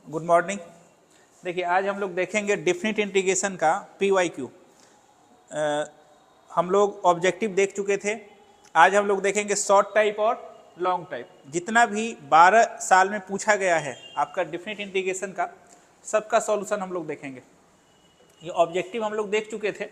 Good morning. देखिए आज हम लोग देखेंगे डिफिनिट इंटीग्रेशन का PYQ। हम लोग ऑब्जेक्टिव देख चुके थे। आज हम लोग देखेंगे शॉर्ट टाइप और लॉन्ग टाइप। जितना भी 12 साल में पूछा गया है आपका डिफिनिट इंटीग्रेशन का, सबका सॉल्यूशन हम लोग देखेंगे। ये ऑब्जेक्टिव हम लोग देख चुके थे।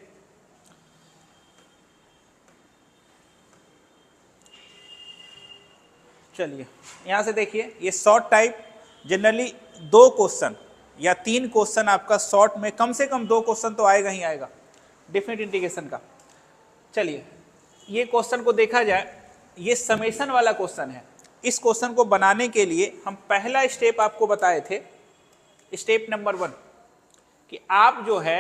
चलिए यहाँ से देखिए, ये शॉर्ट टाइप जनरली 2 क्वेश्चन या 3 क्वेश्चन आपका शॉर्ट में, कम से कम 2 क्वेश्चन तो आएगा ही आएगा डिफिनिट इंटीग्रेशन का। चलिए ये क्वेश्चन को देखा जाए, ये समेशन वाला क्वेश्चन है। इस क्वेश्चन को बनाने के लिए हम पहला स्टेप आपको बताए थे, स्टेप नंबर 1, कि आप जो है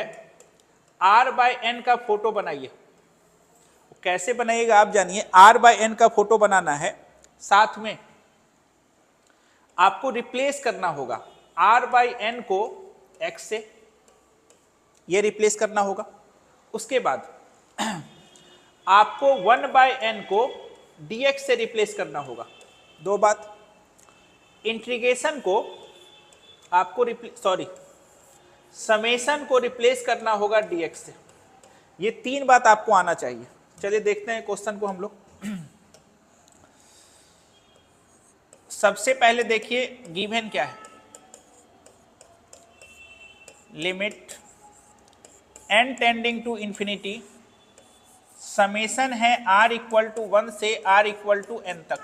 R/n का फोटो बनाइए। कैसे बनाइएगा आप जानिए। R/n का फोटो बनाना है, साथ में आपको रिप्लेस करना होगा R/n को x से, ये रिप्लेस करना होगा। उसके बाद आपको 1/n को dx से रिप्लेस करना होगा। 2 बात। इंटीग्रेशन को आपको समेशन को रिप्लेस करना होगा dx से। ये 3 बात आपको आना चाहिए। चलिए देखते हैं क्वेश्चन को हम लोग। सबसे पहले देखिए गिवन क्या है। Limit n tending to infinity, summation है r इक्वल टू 1 से r इक्वल टू n तक।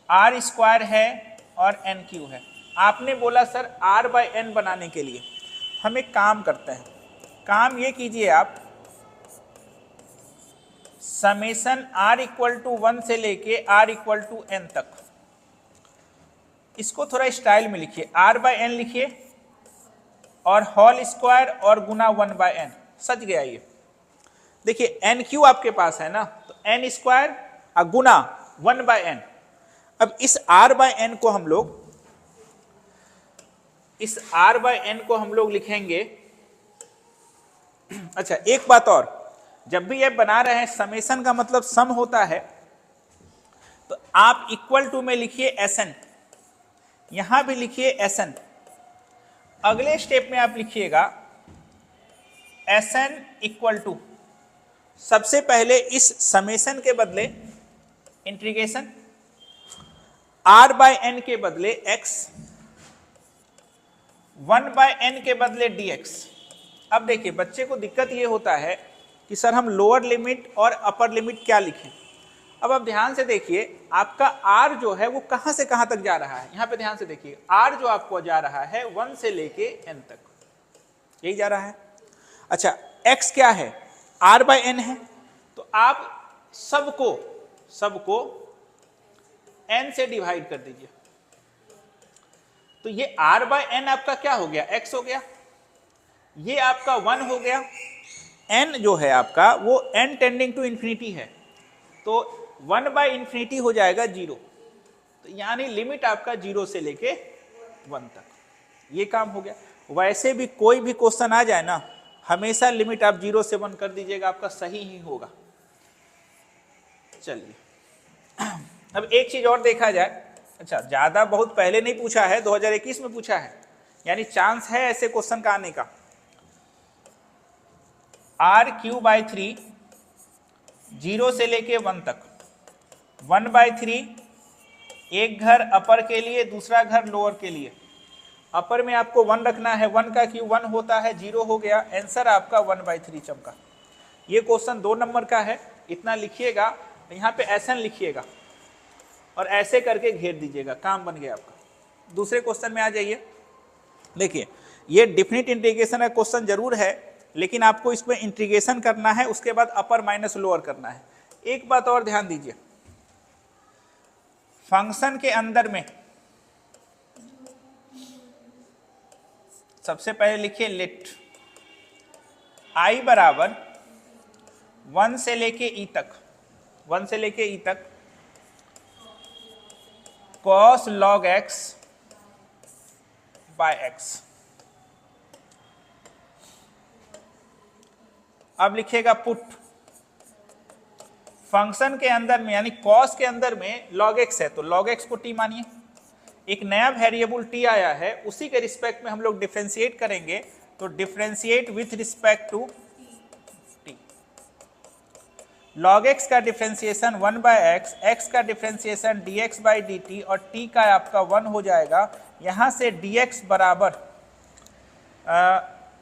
r स्क्वायर है और n क्यू है। आपने बोला सर R/n बनाने के लिए हम एक काम करते हैं। काम ये कीजिए आप, समेशन r इक्वल टू 1 से लेके r इक्वल टू n तक, इसको थोड़ा स्टाइल में लिखिए। R/n लिखिए और होल स्क्वायर और गुना 1/n। सच गया ये। देखिए NQ आपके पास है ना, तो n स्क्वायर गुना 1/n। अब इस R/n को हम लोग, लिखेंगे। अच्छा एक बात और, जब भी ये बना रहे हैं, समेशन का मतलब सम होता है, तो आप इक्वल टू में लिखिए Sn, यहां भी लिखिए Sn। अगले स्टेप में आप लिखिएगा Sn इक्वल टू, सबसे पहले इस समेशन के बदले इंटीग्रेशन, R/n के बदले x, 1/n के बदले dx। अब देखिए बच्चे को दिक्कत ये होता है कि सर हम लोअर लिमिट और अपर लिमिट क्या लिखें। अब आप ध्यान से देखिए, आपका r जो है वो कहां से कहां तक जा रहा है। यहां पे ध्यान से देखिए, r जो आपको जा रहा है 1 से लेके n तक, यही जा रहा है। अच्छा x क्या है, R/n है, तो आप सबको n से डिवाइड कर दीजिए। तो ये R/n आपका क्या हो गया, x हो गया। ये आपका 1 हो गया। n जो है आपका वो n टेंडिंग टू इंफिनिटी है, तो 1/∞ हो जाएगा 0। तो यानी लिमिट आपका 0 से लेके 1 तक, ये काम हो गया। वैसे भी कोई भी क्वेश्चन आ जाए ना, हमेशा लिमिट आप 0 से 1 कर दीजिएगा, आपका सही ही होगा। चलिए अब एक चीज और देखा जाए। अच्छा ज्यादा बहुत पहले नहीं पूछा है, 2021 में पूछा है, यानी चांस है ऐसे क्वेश्चन का आने का। R³ 0 से लेके 1 तक, 1/3, एक घर अपर के लिए, दूसरा घर लोअर के लिए। अपर में आपको 1 रखना है, 1 का क्यूब 1 होता है, 0 हो गया। आंसर आपका 1/3 चमका। ये क्वेश्चन 2 नंबर का है, इतना लिखिएगा। यहाँ पे Sn लिखिएगा और ऐसे करके घेर दीजिएगा, काम बन गया आपका। दूसरे क्वेश्चन में आ जाइए। देखिए ये डिफिनिट इंटीग्रेशन का क्वेश्चन जरूर है, लेकिन आपको इसमें इंटीग्रेशन करना है, उसके बाद अपर माइनस लोअर करना है। एक बात और ध्यान दीजिए, फंक्शन के अंदर में सबसे पहले लिखिए लेट i बराबर 1 से लेके e तक, 1 से लेके e तक cos log x by x। अब लिखिएगा पुट, फंक्शन के अंदर में यानी cos के अंदर में log x है, तो log x को t मानिए। एक नया वेरिएबल t आया है, उसी के रिस्पेक्ट में हम लोग डिफरेंशिएट करेंगे, तो differentiate with respect to t। log x का डिफरेंशिएशन 1/x, x का डिफरेंशिएशन dx/dt और t का आपका 1 हो जाएगा। यहां से dx बराबर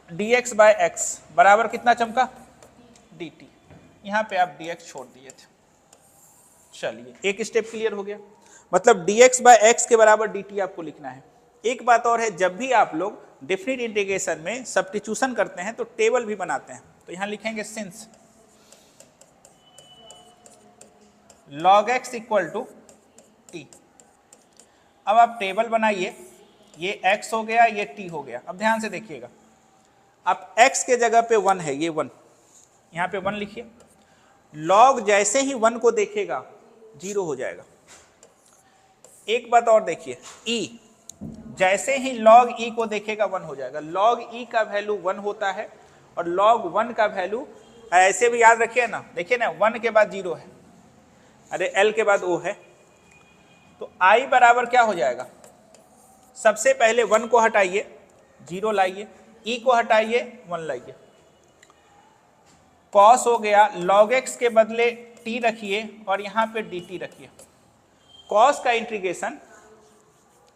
dx/x बराबर कितना चमका, dt। यहां पे आप dx छोड़ दिए थे। चलिए एक स्टेप क्लियर हो गया, मतलब dx/x के बराबर dt आपको लिखना है। एक बात और है, जब भी आप लोग डेफिनिट इंटीग्रेशन में सब्स्टिट्यूशन करते हैं तो टेबल भी बनाते हैं, तो यहां लिखेंगे since log x equal to t। अब आप टेबल बनाइए, ये x हो गया, ये t हो गया। अब ध्यान से देखिएगा, अब x के जगह पे 1 है, ये 1, यहां पे 1 लिखिए। log जैसे ही 1 को देखेगा 0 हो जाएगा। एक बात और देखिए, e जैसे ही log e को देखेगा 1 हो जाएगा। log e का वैल्यू 1 होता है और log 1 का वैल्यू ऐसे भी याद रखिए ना, देखिए ना 1 के बाद 0 है, अरे l के बाद o है, तो i बराबर क्या हो जाएगा, सबसे पहले 1 को हटाइए 0 लाइए, e को हटाइए 1 लाइए। cos हो गया, log x के बदले t रखिए और यहां पे dt रखिए। cos का इंटीग्रेशन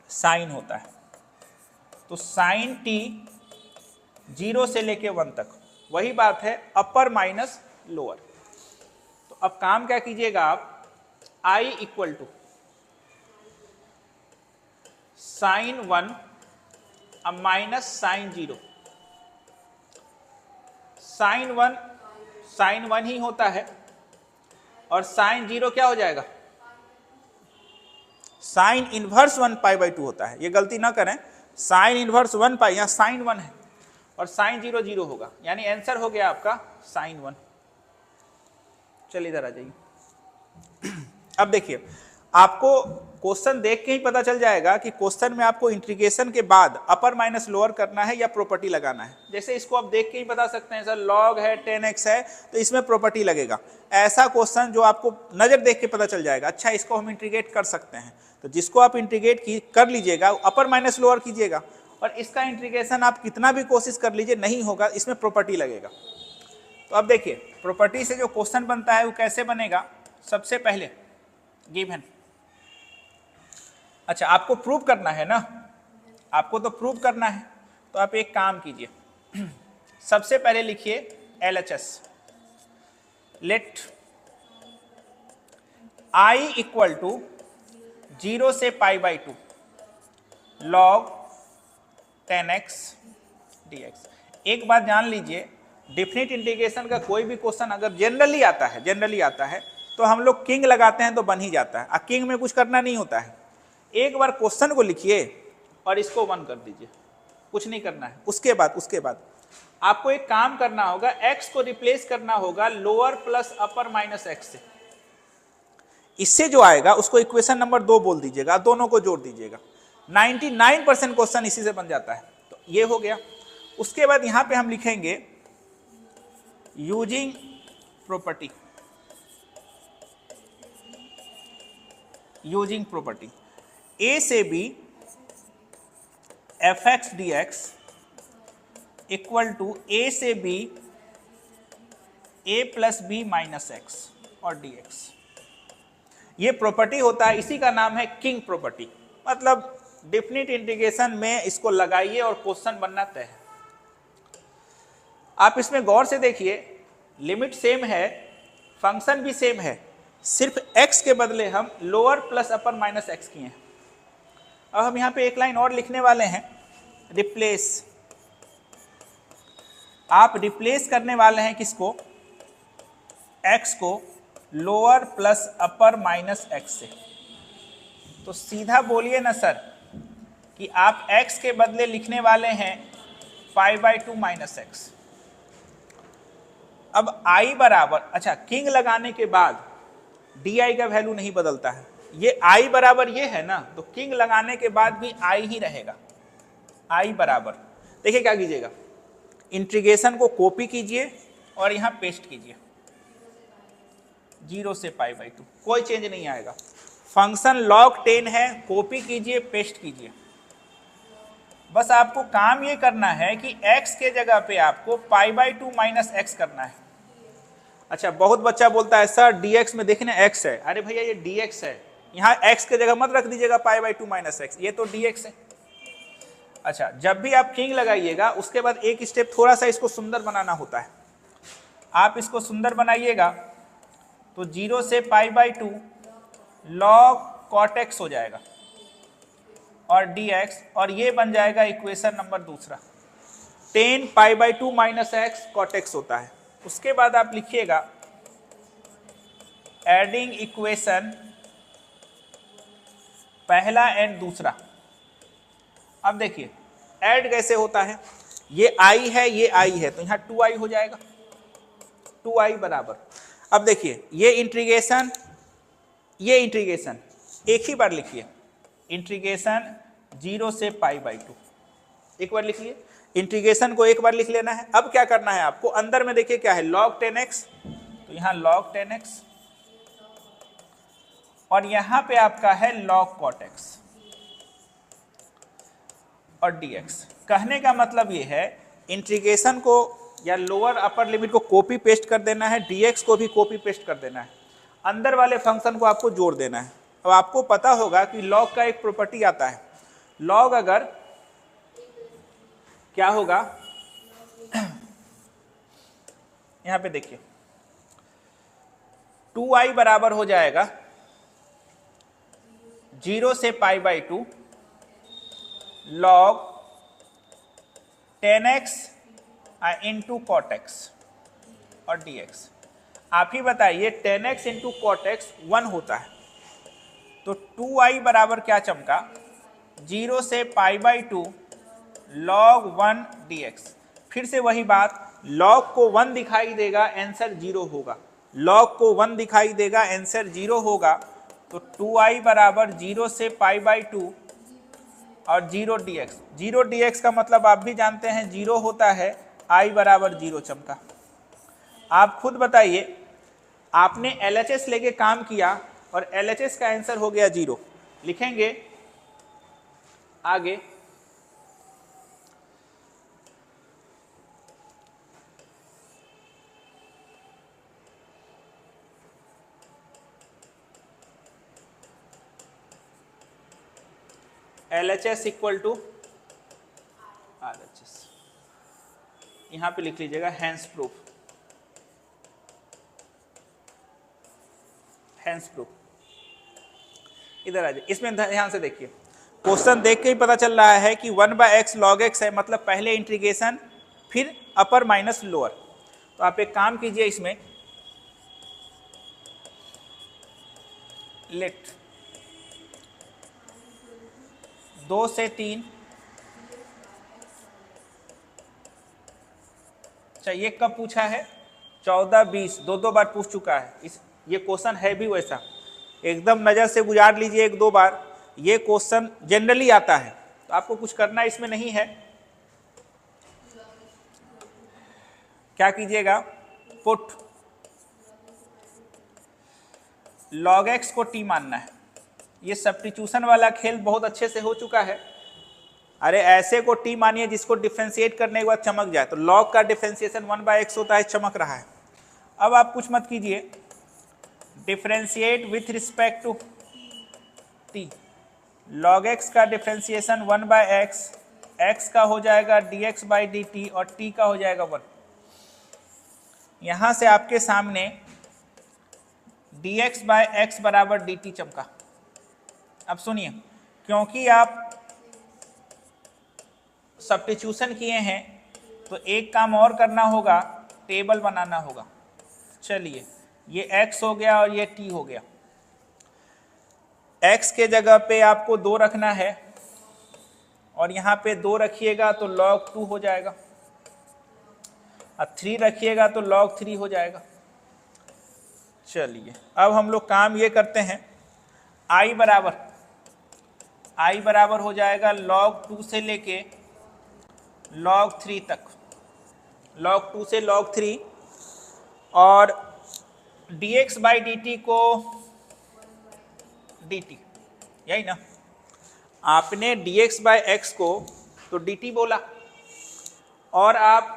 साइन होता है, तो साइन t 0 से लेके 1 तक, वही बात है अपर माइनस लोअर। तो अब काम क्या कीजिएगा आप, i इक्वल टू साइन 1 अब माइनस साइन 0। साइन 1 ही होता है और साइन 0 क्या हो जाएगा, साइन इनवर्स 1π/2 होता है। ये गलती ना करें, साइन इनवर्स 1π, यहाँ साइन 1 है और साइन 0 0 होगा, यानी आंसर हो गया आपका साइन 1। चलिए इधर आ जाइए। अब देखिए, आपको क्वेश्चन देख के ही पता चल जाएगा कि क्वेश्चन में आपको इंटीग्रेशन के बाद अपर माइनस लोअर करना है या प्रॉपर्टी लगाना है। जैसे इसको आप देख के ही बता सकते हैं, सर log है 10x है तो इसमें प्रॉपर्टी लगेगा। ऐसा क्वेश्चन जो आपको नजर देख के पता चल जाएगा, अच्छा इसको हम इंटीग्रेट कर सकते हैं, तो जिसको आप इंटीग्रेट कर लीजिएगा, अपर माइनस लोअर कीजिएगा, और इसका इंटीग्रेशन आप कितना भी कोशिश कर लीजिए नहीं होगा, इसमें प्रॉपर्टी लगेगा। तो अब देखिए, प्रॉपर्टी से जो क्वेश्चन बनता है वो कैसे बनेगा, सबसे पहले गिवन, अच्छा आपको प्रूव करना है ना, आपको तो प्रूव करना है, तो आप एक काम कीजिए, सबसे पहले लिखिए LHS, let I equal to 0 से π/2 log 10x dx। एक बात जान लीजिए, डेफिनिट इंटीग्रेशन का कोई भी क्वेश्चन अगर जनरली आता है तो हम लोग किंग लगाते हैं तो बन ही जाता है, किंग में कुछ करना नहीं होता है। एक बार क्वेश्चन को लिखिए और इसको 1 कर दीजिए, कुछ नहीं करना है। उसके बाद आपको एक काम करना होगा, x को रिप्लेस करना होगा लोअर प्लस अपर माइनस x से। इससे जो आएगा उसको इक्वेशन नंबर 2 बोल दीजिएगा, दोनों को जोड़ दीजिएगा। 99% क्वेश्चन इसी से बन जाता है। तो ये हो गया। उसके बाद यहां पे हम लिखेंगे यूजिंग प्रॉपर्टी, a से b fx dx equal to a से b a plus b minus x और dx। ये प्रॉपर्टी होता है, इसी का नाम है किंग प्रॉपर्टी। मतलब डेफिनिट इंटीग्रेशन में इसको लगाइए और क्वेश्चन बनना तय है। आप इसमें गौर से देखिए, लिमिट सेम है, फंक्शन भी सेम है, सिर्फ x के बदले हम लोअर प्लस अपर माइनस x किए हैं। अब हम यहाँ पे एक लाइन और लिखने वाले हैं, रिप्लेस। आप रिप्लेस करने वाले हैं किसको, x को लोअर प्लस अपर माइनस x से। तो सीधा बोलिए ना सर कि आप x के बदले लिखने वाले हैं π/2 माइनस x। अब i बराबर, अच्छा किंग लगाने के बाद di का वैल्यू नहीं बदलता है, ये i बराबर ये है ना, तो किंग लगाने के बाद भी i ही रहेगा। i बराबर, देखिए क्या कीजिएगा, इंटीग्रेशन को कॉपी कीजिए और यहां पेस्ट कीजिए 0 से π/2, कोई चेंज नहीं आएगा। फंक्शन log10 है, कॉपी कीजिए, पेस्ट कीजिए। बस आपको काम ये करना है कि x के जगह पे आपको π/2 माइनस एक्स करना है। अच्छा, बहुत बच्चा बोलता है सर dx में देखना x है। अरे भैया ये dx है, यहाँ x के जगह मत रख दीजिएगा π/2 माइनस एक्स, ये तो dx है। अच्छा, जब भी आप किंग लगाइएगा उसके बाद एक स्टेप थोड़ा सा इसको सुंदर बनाना होता है। आप इसको सुंदर बनाइएगा तो 0 से π/2 log cot x हो जाएगा और dx, और ये बन जाएगा इक्वेशन नंबर दूसरा। 10 π/2 माइनस एक्स cot x होता है। उसके बाद आप लिखिएगा एडिंग इक्वेशन पहला एंड दूसरा। अब देखिए ऐड कैसे होता है, ये i है, ये i है, तो यहाँ 2i हो जाएगा, 2i बराबर। अब देखिए ये इंटीग्रेशन, ये इंटीग्रेशन एक ही बार लिखिए, इंटीग्रेशन 0 से π/2 एक बार लिखिए, इंटीग्रेशन को एक बार लिख लेना है। अब क्या करना है आपको, अंदर में देखिए क्या है log10x, तो यहाँ log10x और यहाँ पे आपका है log cot x और dx। कहने का मतलब ये है इंटीग्रेशन को या लोअर अपर लिमिट को कॉपी पेस्ट कर देना है, dx को भी कॉपी पेस्ट कर देना है, अंदर वाले फंक्शन को आपको जोड़ देना है। अब आपको पता होगा कि log का एक प्रॉपर्टी आता है, log अगर क्या होगा, यहां पे देखिए 2i बराबर हो जाएगा 0 से π/2 log 10x into cot x और dx। आप ही बताइए 10x इंटू cot x 1 होता है, तो 2i बराबर क्या चमका, 0 से π/2 log 1 dx। फिर से वही बात, log को 1 दिखाई देगा, आंसर 0 होगा, log को 1 दिखाई देगा, आंसर 0 होगा, तो 2i बराबर 0 से π/2 और 0 dx। 0 dx का मतलब आप भी जानते हैं 0 होता है, i बराबर 0 चमका। आप खुद बताइए, आपने LHS लेके काम किया और LHS का आंसर हो गया 0, लिखेंगे आगे LHS इक्वल टू RHS, यहां पे लिख लीजिएगा हैंस प्रूफ, हैंस प्रूफ। इधर आ जाइए, इसमें ध्यान से देखिए, क्वेश्चन देख के ही पता चल रहा है कि 1/x log x है, मतलब पहले इंटीग्रेशन फिर अपर माइनस लोअर। तो आप एक काम कीजिए, इसमें लेट 2 से 3, ये कब पूछा है, 14, 20, दो बार पूछ चुका है। ये क्वेश्चन है भी वैसा, एकदम नज़र से गुजार लीजिए 1-2 बार, ये क्वेश्चन जनरली आता है, तो आपको कुछ करना इसमें नहीं है। क्या कीजिएगा, पुट log x को t मानना है। ये सब्स्टिट्यूशन वाला खेल बहुत अच्छे से हो चुका है। अरे ऐसे को t मानिए जिसको डिफरेंशिएट करने के बाद चमक जाए, तो log का डिफरेंशिएशन 1/x होता है, चमक रहा है। अब आप कुछ मत कीजिए, differentiate with respect to t, log x का डिफरेंशिएशन 1/x, x का हो जाएगा dx/dt और t का हो जाएगा 1। यहां से आपके सामने dx/x बराबर dt चमका। अब सुनिए, क्योंकि आप सब्स्टिट्यूशन किए हैं तो एक काम और करना होगा, टेबल बनाना होगा। चलिए, ये x हो गया और ये t हो गया। x के जगह पे आपको 2 रखना है और यहाँ पे 2 रखिएगा तो log 2 हो जाएगा, और 3 रखिएगा तो log 3 हो जाएगा। चलिए, अब हम लोग काम ये करते हैं, i बराबर हो जाएगा log 2 से लेके log 3 तक, log 2 से log 3, और dx/dt को dt, यही ना। आपने dx बाय एक्स को तो dt बोला, और आप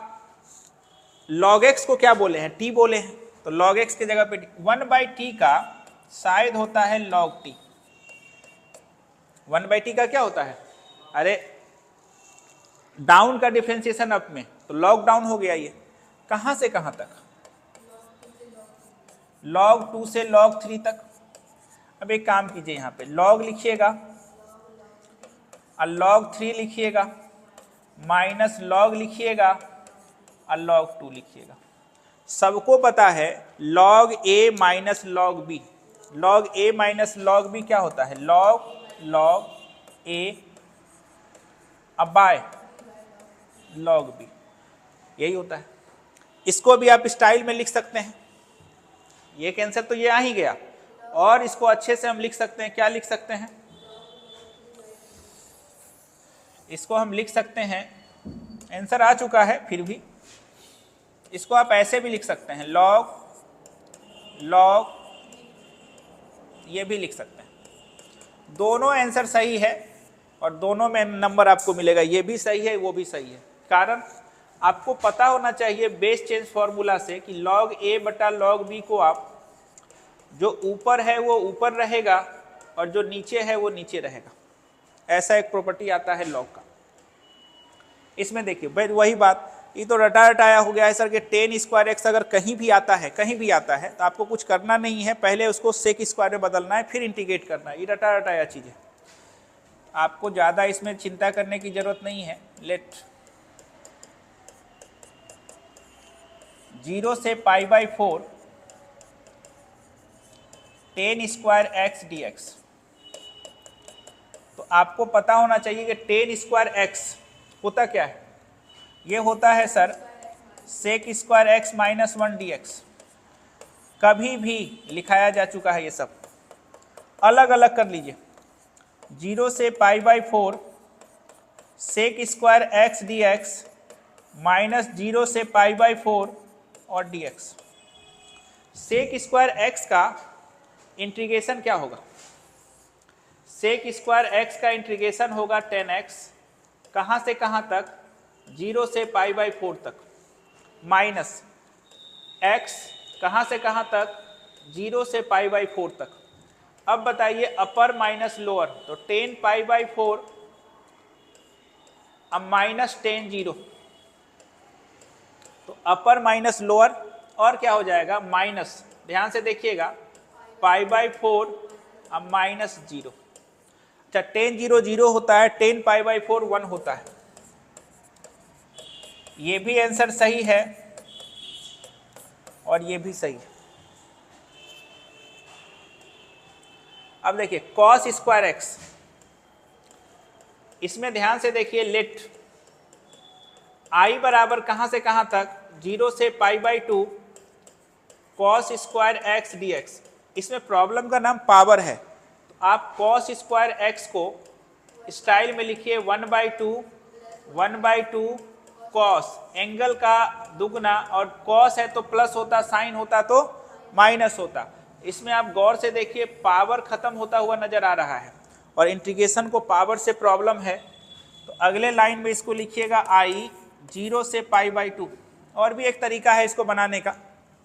log x को क्या बोले हैं, t बोले हैं, तो log x की जगह पे 1/t का शायद होता है log t। 1/t का क्या होता है, अरे डाउन का डिफरेंशिएशन अप में, तो लॉग डाउन हो गया। ये कहां से कहां तक, log 2 से log 3 तक। अब एक काम कीजिए, यहां पे log लिखिएगा और log 3 लिखिएगा, माइनस log लिखिएगा और log 2 लिखिएगा। सबको पता है log a minus log b, log a minus log b क्या होता है, log a अब बाय log b, यही होता है। इसको भी आप स्टाइल में लिख सकते हैं, ये कैंसर तो ये आ ही गया, और इसको अच्छे से हम लिख सकते हैं, क्या लिख सकते हैं, इसको हम लिख सकते हैं, आंसर आ चुका है, फिर भी इसको आप ऐसे भी लिख सकते हैं, log ये भी लिख सकते हैं। दोनों आंसर सही है और दोनों में नंबर आपको मिलेगा, ये भी सही है वो भी सही है। कारण आपको पता होना चाहिए बेस चेंज फॉर्मूला से कि log a बटा log b को आप जो ऊपर है वो ऊपर रहेगा और जो नीचे है वो नीचे रहेगा, ऐसा एक प्रॉपर्टी आता है log का। इसमें देखिए भाई वही बात, ये तो रटा रटाया हो गया है सर कि टेन स्क्वायर एक्स अगर कहीं भी आता है, कहीं भी आता है तो आपको कुछ करना नहीं है, पहले उसको सेक स्क्वायर में बदलना है, फिर इंटीग्रेट करना है। ये रटा रटाया चीज़ है, आपको ज़्यादा इसमें चिंता करने की जरूरत नहीं है। लेट 0 से π/4 tan square x d x, तो आपको पता होना चाहिए कि टेन स्क्वायर एक्स होता क्या है, ये होता है sir sec square x minus 1 d x. कभी भी लिखाया जा चुका है, ये सब अलग अलग कर लीजिए। 0 से π/4 sec square x d x minus 0 से π/4 और d x. Sec square x का इंटीग्रेशन क्या होगा, सेक स्क्वायर एक्स का इंटीग्रेशन होगा 10x, कहाँ से कहाँ तक, 0 से π/4 तक, माइनस x कहाँ से कहाँ तक, 0 से π/4 तक। अब बताइए अपर माइनस लोअर, तो 10 π/4 अब माइनस 10 0, तो अपर माइनस लोअर और क्या हो जाएगा माइनस, ध्यान से देखिएगा π/4 अब माइनस 0। अच्छा 10 0 0 होता है, 10 π/4 1 होता है। ये भी आंसर सही है और ये भी सही है। अब देखिए cos स्क्वायर एक्स, इसमें ध्यान से देखिए, लेट i बराबर कहां से कहां तक, 0 से π/2 cos square x d x. इसमें प्रॉब्लम का नाम पावर है, तो आप cos स्क्वायर एक्स को स्टाइल में लिखिए 1/2 cos, एंगल का दुगना, और cos है तो प्लस होता, साइन होता तो माइनस होता। इसमें आप गौर से देखिए पावर खत्म होता हुआ नजर आ रहा है, और इंटीग्रेशन को पावर से प्रॉब्लम है, तो अगले लाइन में इसको लिखिएगा i 0 से π/2। और भी एक तरीका है इसको बनाने का,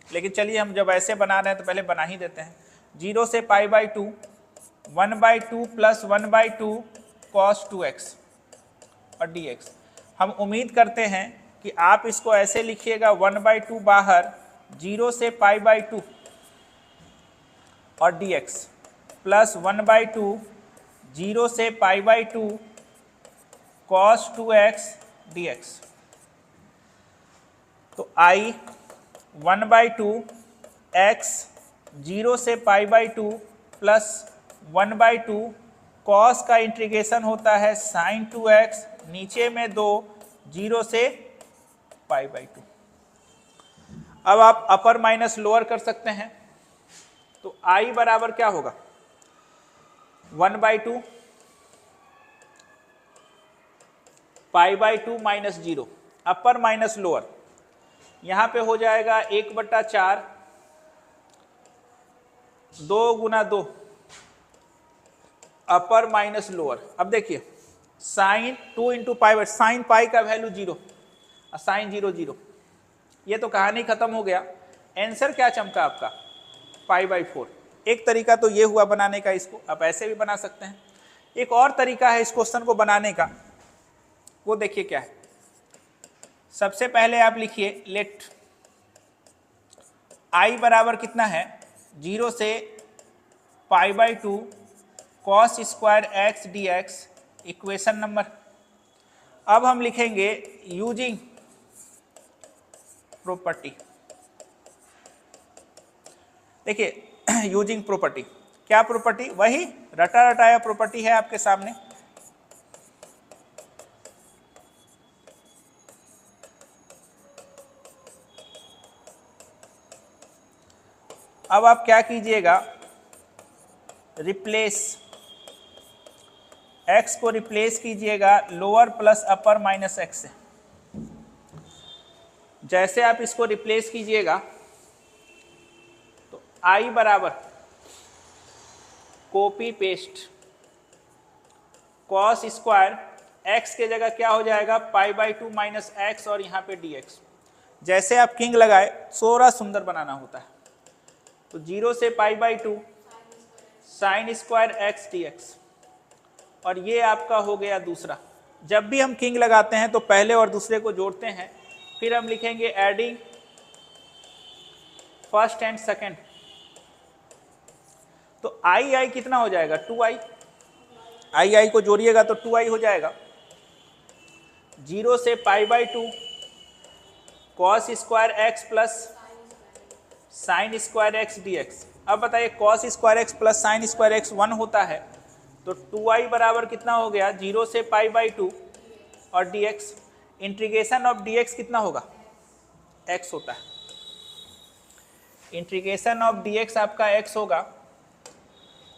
लेकिन चलिए हम जब ऐसे बना रहे हैं तो पहले बना ही देते हैं। 0 से π/2 1/2 प्लस 1/2 cos 2x और dx। हम उम्मीद करते हैं कि आप इसको ऐसे लिखिएगा 1/2 बाहर, 0 से π/2 और dx प्लस 1/2 0 से π/2 cos 2x dx। तो i 1/2 x 0 से π/2 प्लस 1/2 cos का इंटीग्रेशन होता है sin 2x, नीचे में 2 0 से π/2। अब आप अपर माइनस लोअर कर सकते हैं, तो i बराबर क्या होगा 1/2 π/2 माइनस 0, अपर माइनस लोअर, यहां पे हो जाएगा 1/4 2 गुना 2 अपर माइनस लोअर। अब देखिए sine 2 into pi, sine pi का वैल्यू 0 और साइन 0 0, ये तो कहानी खत्म हो गया। आंसर क्या चमका आपका π/4। एक तरीका तो ये हुआ बनाने का, इसको आप ऐसे भी बना सकते हैं। एक और तरीका है इस क्वेश्चन को बनाने का, वो देखिए क्या है। सबसे पहले आप लिखिए लेट i बराबर कितना है 0 से π/2 cos square x dx, equation number. अब हम लिखेंगे यूजिंग प्रॉपर्टी। देखिए यूजिंग प्रॉपर्टी, क्या प्रॉपर्टी? वही रटा रटाया प्रॉपर्टी है आपके सामने। अब आप क्या कीजिएगा, रिप्लेस x को रिप्लेस कीजिएगा लोअर प्लस अपर माइनस x से। जैसे आप इसको रिप्लेस कीजिएगा तो i बराबर copy paste cos square x के जगह क्या हो जाएगा π/2 माइनस x और यहाँ पे dx। जैसे आप किंग लगाए थोड़ा सुंदर बनाना होता है, तो 0 से π/2 साइन स्क्वायर x dx, और ये आपका हो गया दूसरा। जब भी हम किंग लगाते हैं तो पहले और दूसरे को जोड़ते हैं, फिर हम लिखेंगे एडिंग फर्स्ट एंड सेकंड। तो i कितना हो जाएगा 2i, i को जोड़िएगा तो 2i हो जाएगा। 0 से π/2 cos square x plus sine square x dx। अब बताइए cos square x plus sine square x 1 होता है, तो 2i बराबर कितना हो गया 0 से π/2 और dx। इंटीग्रेशन ऑफ dx कितना होगा x होता है, इंटीग्रेशन ऑफ dx आपका x होगा,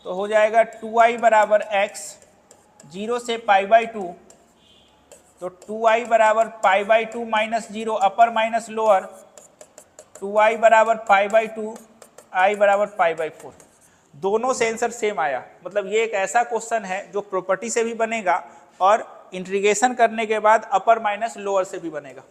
तो हो जाएगा 2i बराबर x 0 से π/2, तो 2i बराबर π/2 माइनस 0 अपर माइनस लोअर, 2i बराबर π/2, i बराबर π/4। दोनों से आंसर सेम आया। मतलब ये एक ऐसा क्वेश्चन है जो प्रॉपर्टी से भी बनेगा और इंटीग्रेशन करने के बाद अपर माइनस लोअर से भी बनेगा।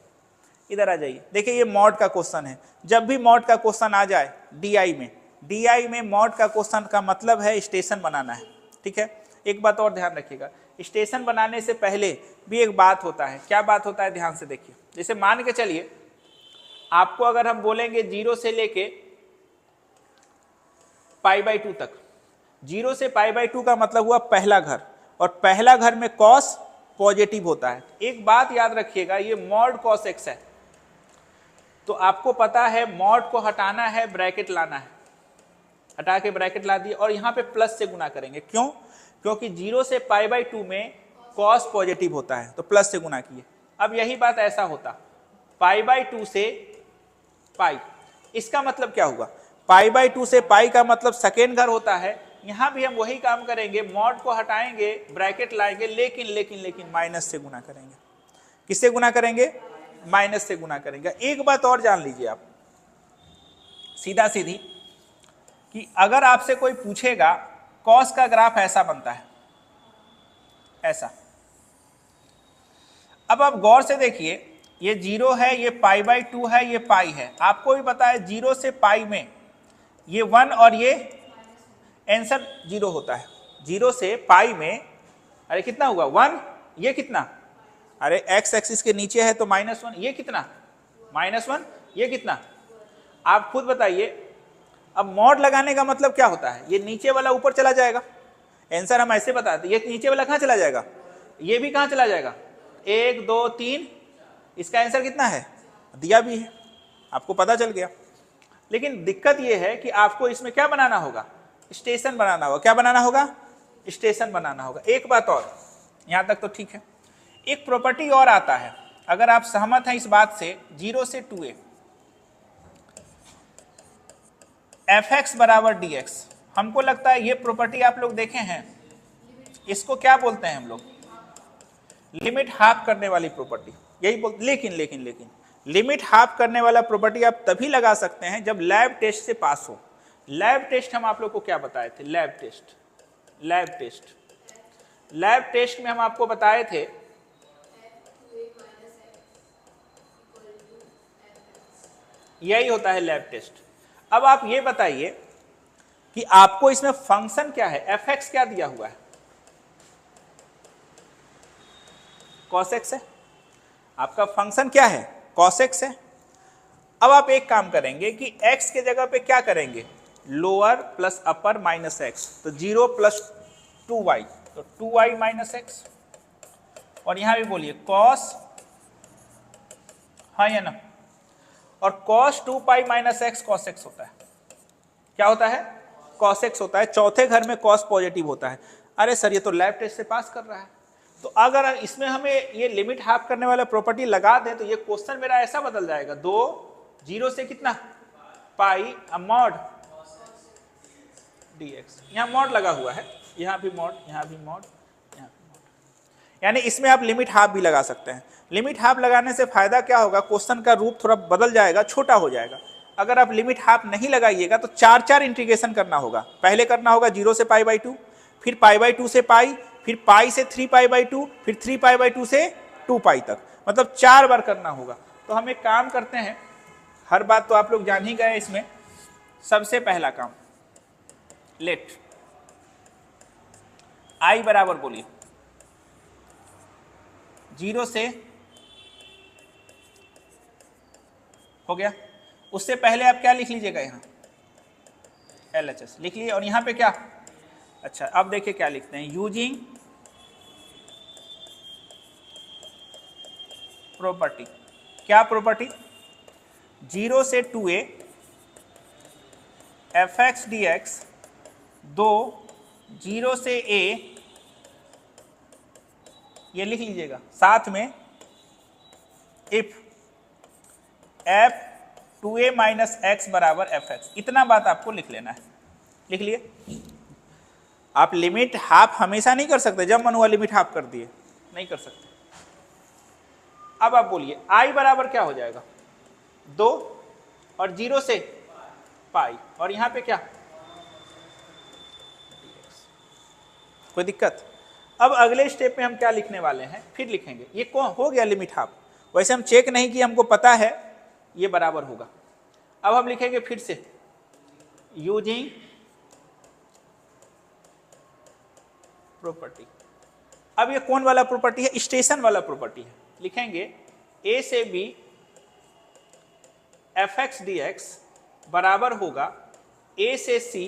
इधर आ जाइए, देखिए ये मॉड का क्वेश्चन है। जब भी मॉड का क्वेश्चन आ जाए डी में मॉड का क्वेश्चन का मतलब है स्टेशन बनाना है। ठीक है, एक बात और ध्यान रखिएगा, स्टेशन बनाने से पहले भी एक बात होता है। क्या बात होता है, ध्यान से देखिए। जैसे मान के चलिए आपको अगर हम बोलेंगे 0 से लेके π/2 तक, 0 से π/2 का मतलब हुआ पहला घर, और पहला घर में cos पॉजिटिव होता है। एक बात याद रखिएगा, ये मॉड cos x है, तो आपको पता है मॉड को हटाना है, ब्रैकेट लाना है, हटा के ब्रैकेट ला दिए और यहाँ पे प्लस से गुना करेंगे। क्यों? क्योंकि 0 से π/2 में cos पॉजिटिव होता है, तो प्लस से गुना किए। अब यही बात ऐसा होता π/2 से पाई, इसका मतलब क्या हुआ, π/2 से पाई का मतलब सेकेंड घर होता है। यहां भी हम वही काम करेंगे, मॉड को हटाएंगे, ब्रैकेट लाएंगे, लेकिन लेकिन लेकिन माइनस से गुना करेंगे। किससे गुना करेंगे? माइनस से गुना करेंगे। एक बात और जान लीजिए आप सीधा सीधी, कि अगर आपसे कोई पूछेगा कॉस का ग्राफ ऐसा बनता है, ऐसा। अब आप गौर से देखिए, ये 0 है, ये π/2 है, ये पाई है। आपको भी पता है 0 से पाई में ये 1 और ये आंसर 0 होता है। 0 से पाई में अरे कितना हुआ 1, ये कितना, अरे x एक्सिस के नीचे है तो -1, ये कितना -1, ये कितना, आप खुद बताइए। अब मॉड लगाने का मतलब क्या होता है, ये नीचे वाला ऊपर चला जाएगा। आंसर हम ऐसे बताते, ये नीचे वाला कहाँ चला जाएगा, ये भी कहाँ चला जाएगा, 1 2 3, इसका आंसर कितना है, दिया भी है, आपको पता चल गया। लेकिन दिक्कत यह है कि आपको इसमें क्या बनाना होगा, स्टेशन बनाना होगा। क्या बनाना होगा, स्टेशन बनाना होगा। एक बात और, यहां तक तो ठीक है। एक प्रॉपर्टी और आता है, अगर आप सहमत हैं इस बात से, 0 से 2a fx बराबर dx। हमको लगता है ये प्रॉपर्टी आप लोग देखे हैं, इसको क्या बोलते हैं हम लोग, लिमिट हाफ करने वाली प्रॉपर्टी, यही बोलते। लेकिन लिमिट हाफ करने वाला प्रॉपर्टी आप तभी लगा सकते हैं जब लैब टेस्ट से पास हो। लैब टेस्ट हम आप लोग को क्या बताए थे, लैब टेस्ट लैब टेस्ट में हम आपको बताए थे यही होता है लैब टेस्ट। अब आप ये बताइए कि आपको इसमें फंक्शन क्या है, एफ एक्स क्या दिया हुआ है, कॉस एक्स है, आपका फंक्शन क्या है, कॉस एक्स है। अब आप एक काम करेंगे कि x के जगह पे क्या करेंगे, लोअर प्लस अपर माइनस एक्स, तो 0 प्लस 2y, तो 2y माइनस एक्स। और यहां भी बोलिए कॉस, हाँ या ना, और cos 2 pi minus x cos x होता है, क्या होता है, कॉस एक्स होता है। चौथे घर में कॉस पॉजिटिव होता है। अरे सर ये तो लैब टेस्ट से पास कर रहा है, तो अगर इसमें हमें ये लिमिट हाफ करने वाला प्रॉपर्टी लगा दें तो ये क्वेश्चन मेरा ऐसा बदल जाएगा, 2 0 से कितना पाई मॉड dx, यहाँ मॉड लगा हुआ है, यहाँ भी मॉड, यहाँ भी मॉड, यहाँ भी मॉड, यानी इसमें आप लिमिट हाफ भी लगा सकते हैं। लिमिट हाफ लगाने से फायदा क्या होगा, क्वेश्चन का रूप थोड़ा बदल जाएगा, छोटा हो जाएगा। अगर आप लिमिट हाफ नहीं लगाइएगा तो 4 इंटीग्रेशन करना होगा। पहले करना होगा 0 से पाई बाई 2, फिर पाई बाई 2 से पाई, फिर पाई से 3 पाई बाई 2, फिर 3 पाई बाई 2 से 2 पाई तक, मतलब 4 बार करना होगा। तो हम एक काम करते हैं, हर बात तो आप लोग जान ही गए इसमें। सबसे पहला काम, लेट आई बराबर बोलिए 0 से, हो गया। उससे पहले आप क्या लिख लीजिएगा, यहाँ LHS लिख लिए, और यहाँ पे क्या, अच्छा अब देखिए क्या लिखते हैं, यूजिंग प्रॉपर्टी, क्या प्रॉपर्टी, 0 से 2a fx dx, 2 0 से a, ये लिख लीजिएगा, साथ में if f 2a minus x बराबर fx, इतना बात आपको लिख लेना है। लिख लिए। आप लिमिट हाफ हमेशा नहीं कर सकते, जब मन हुआ लिमिट हाफ कर दिए, नहीं कर सकते। अब आप बोलिए i बराबर क्या हो जाएगा, 2 और 0 से पाई, और यहां पे क्या, कोई दिक्कत। अब अगले स्टेप में हम क्या लिखने वाले हैं, फिर लिखेंगे, ये कौन हो गया लिमिट हाफ। वैसे हम चेक नहीं किए, हमको पता है ये बराबर होगा। अब हम लिखेंगे फिर से, यूजिंग प्रॉपर्टी। अब ये कौन वाला प्रॉपर्टी है, स्टेशन वाला प्रॉपर्टी है। लिखेंगे a से b fx dx बराबर होगा a से c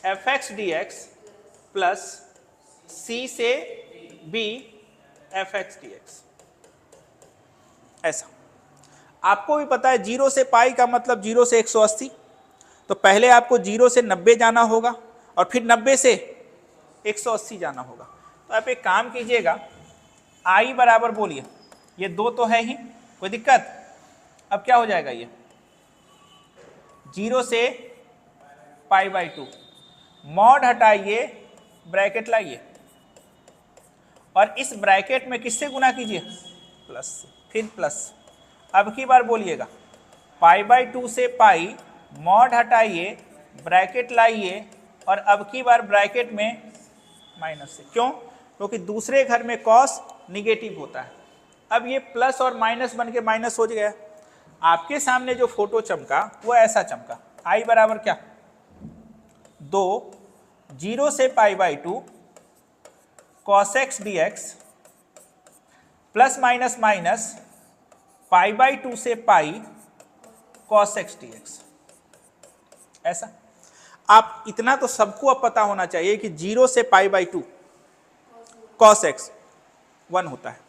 fx dx plus c से b fx dx। ऐसा आपको भी पता है, 0 से पाई का मतलब 0 से 180, तो पहले आपको 0 से 90 जाना होगा और फिर 90 से 180 जाना होगा। तो आप एक काम कीजिएगा, i बराबर बोलिए, ये 2 तो है ही, कोई दिक्कत। अब क्या हो जाएगा, ये 0 से पाई बाई 2, मॉड हटाइए, ब्रैकेट लाइए, और इस ब्रैकेट में किससे गुना कीजिए, प्लस से, फिर प्लस। अब की बार बोलिएगा, पाई बाई 2 से पाई, मॉड हटाइए, ब्रैकेट लाइए, और अब की बार ब्रैकेट में माइनस से। क्यों, क्योंकि दूसरे घर में कॉस निगेटिव होता है। अब ये प्लस और माइनस बन के माइनस हो गया। आपके सामने जो फोटो चमका वो ऐसा चमका, आई बराबर क्या, 2 0 से pi by 2 cos x d x plus minus minus pi by 2 से pi cos x d x. ऐसा आप इतना तो सबको अब पता होना चाहिए कि 0 से पाई बाई 2 कॉस एक्स 1 होता है,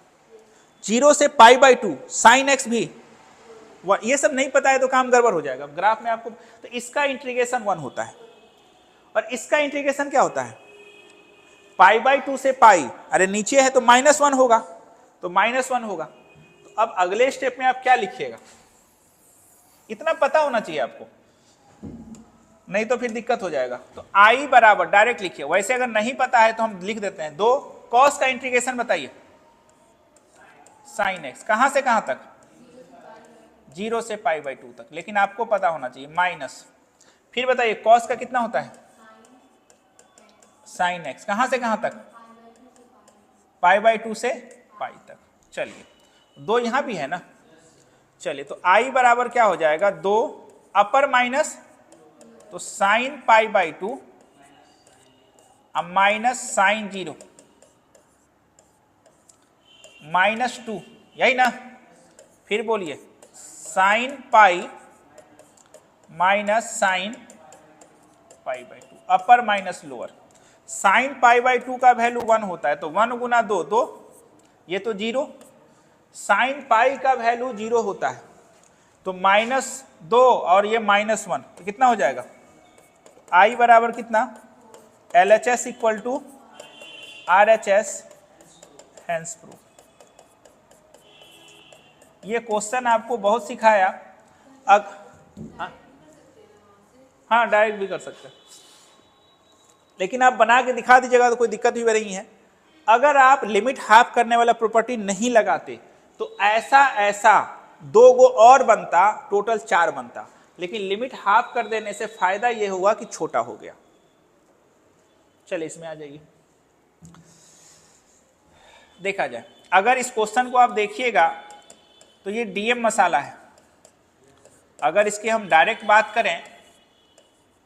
0 से पाई बाई 2 साइन एक्स भी 1। ये सब नहीं पता है तो काम गड़बड़ हो जाएगा ग्राफ में आपको। तो इसका इंटीग्रेशन 1 होता है, और इसका इंटीग्रेशन क्या होता है, पाई बाई 2 से पाई, अरे नीचे है तो -1 होगा, तो -1 होगा। तो अब अगले स्टेप में आप क्या लिखिएगा, इतना पता होना चाहिए आपको, नहीं तो फिर दिक्कत हो जाएगा। तो आई बराबर डायरेक्ट लिखिए, वैसे अगर नहीं पता है तो हम लिख देते हैं 2 कॉस का इंटीग्रेशन बताइए, साइन एक्स, कहां से कहां तक, 0 से पाई बाई 2 तक, लेकिन आपको पता होना चाहिए माइनस। फिर बताइए कॉस का कितना होता है, साइन एक्स, कहां से कहां तक, π/2 से पाई तक। चलिए 2 यहां भी है ना, चलिए तो I बराबर क्या हो जाएगा 2 अपर माइनस तो साइन π/2 अब माइनस साइन 0 -2, यही ना, फिर बोलिए sine pi minus sine π/2 upper minus lower. Sine π/2 का वैल्यू 1 होता है तो 1 गुना 2 2, ये तो 0। साइन पाई का वैल्यू 0 होता है तो -2 और ये -1 तो कितना हो जाएगा I बराबर कितना LHS equal to RHS, hence proof. ये क्वेश्चन आपको बहुत सिखाया। हाँ डायरेक्ट भी कर सकते हैं, लेकिन आप बना के दिखा दीजिएगा तो कोई दिक्कत भी नहीं है। अगर आप लिमिट हाफ करने वाला प्रॉपर्टी नहीं लगाते तो ऐसा 2 गो और बनता, टोटल 4 बनता, लेकिन लिमिट हाफ कर देने से फायदा यह हुआ कि छोटा हो गया। चलिए इसमें आ जाइए, देखा जाए। अगर इस क्वेश्चन को आप देखिएगा तो ये डीएम मसाला है। अगर इसकी हम डायरेक्ट बात करें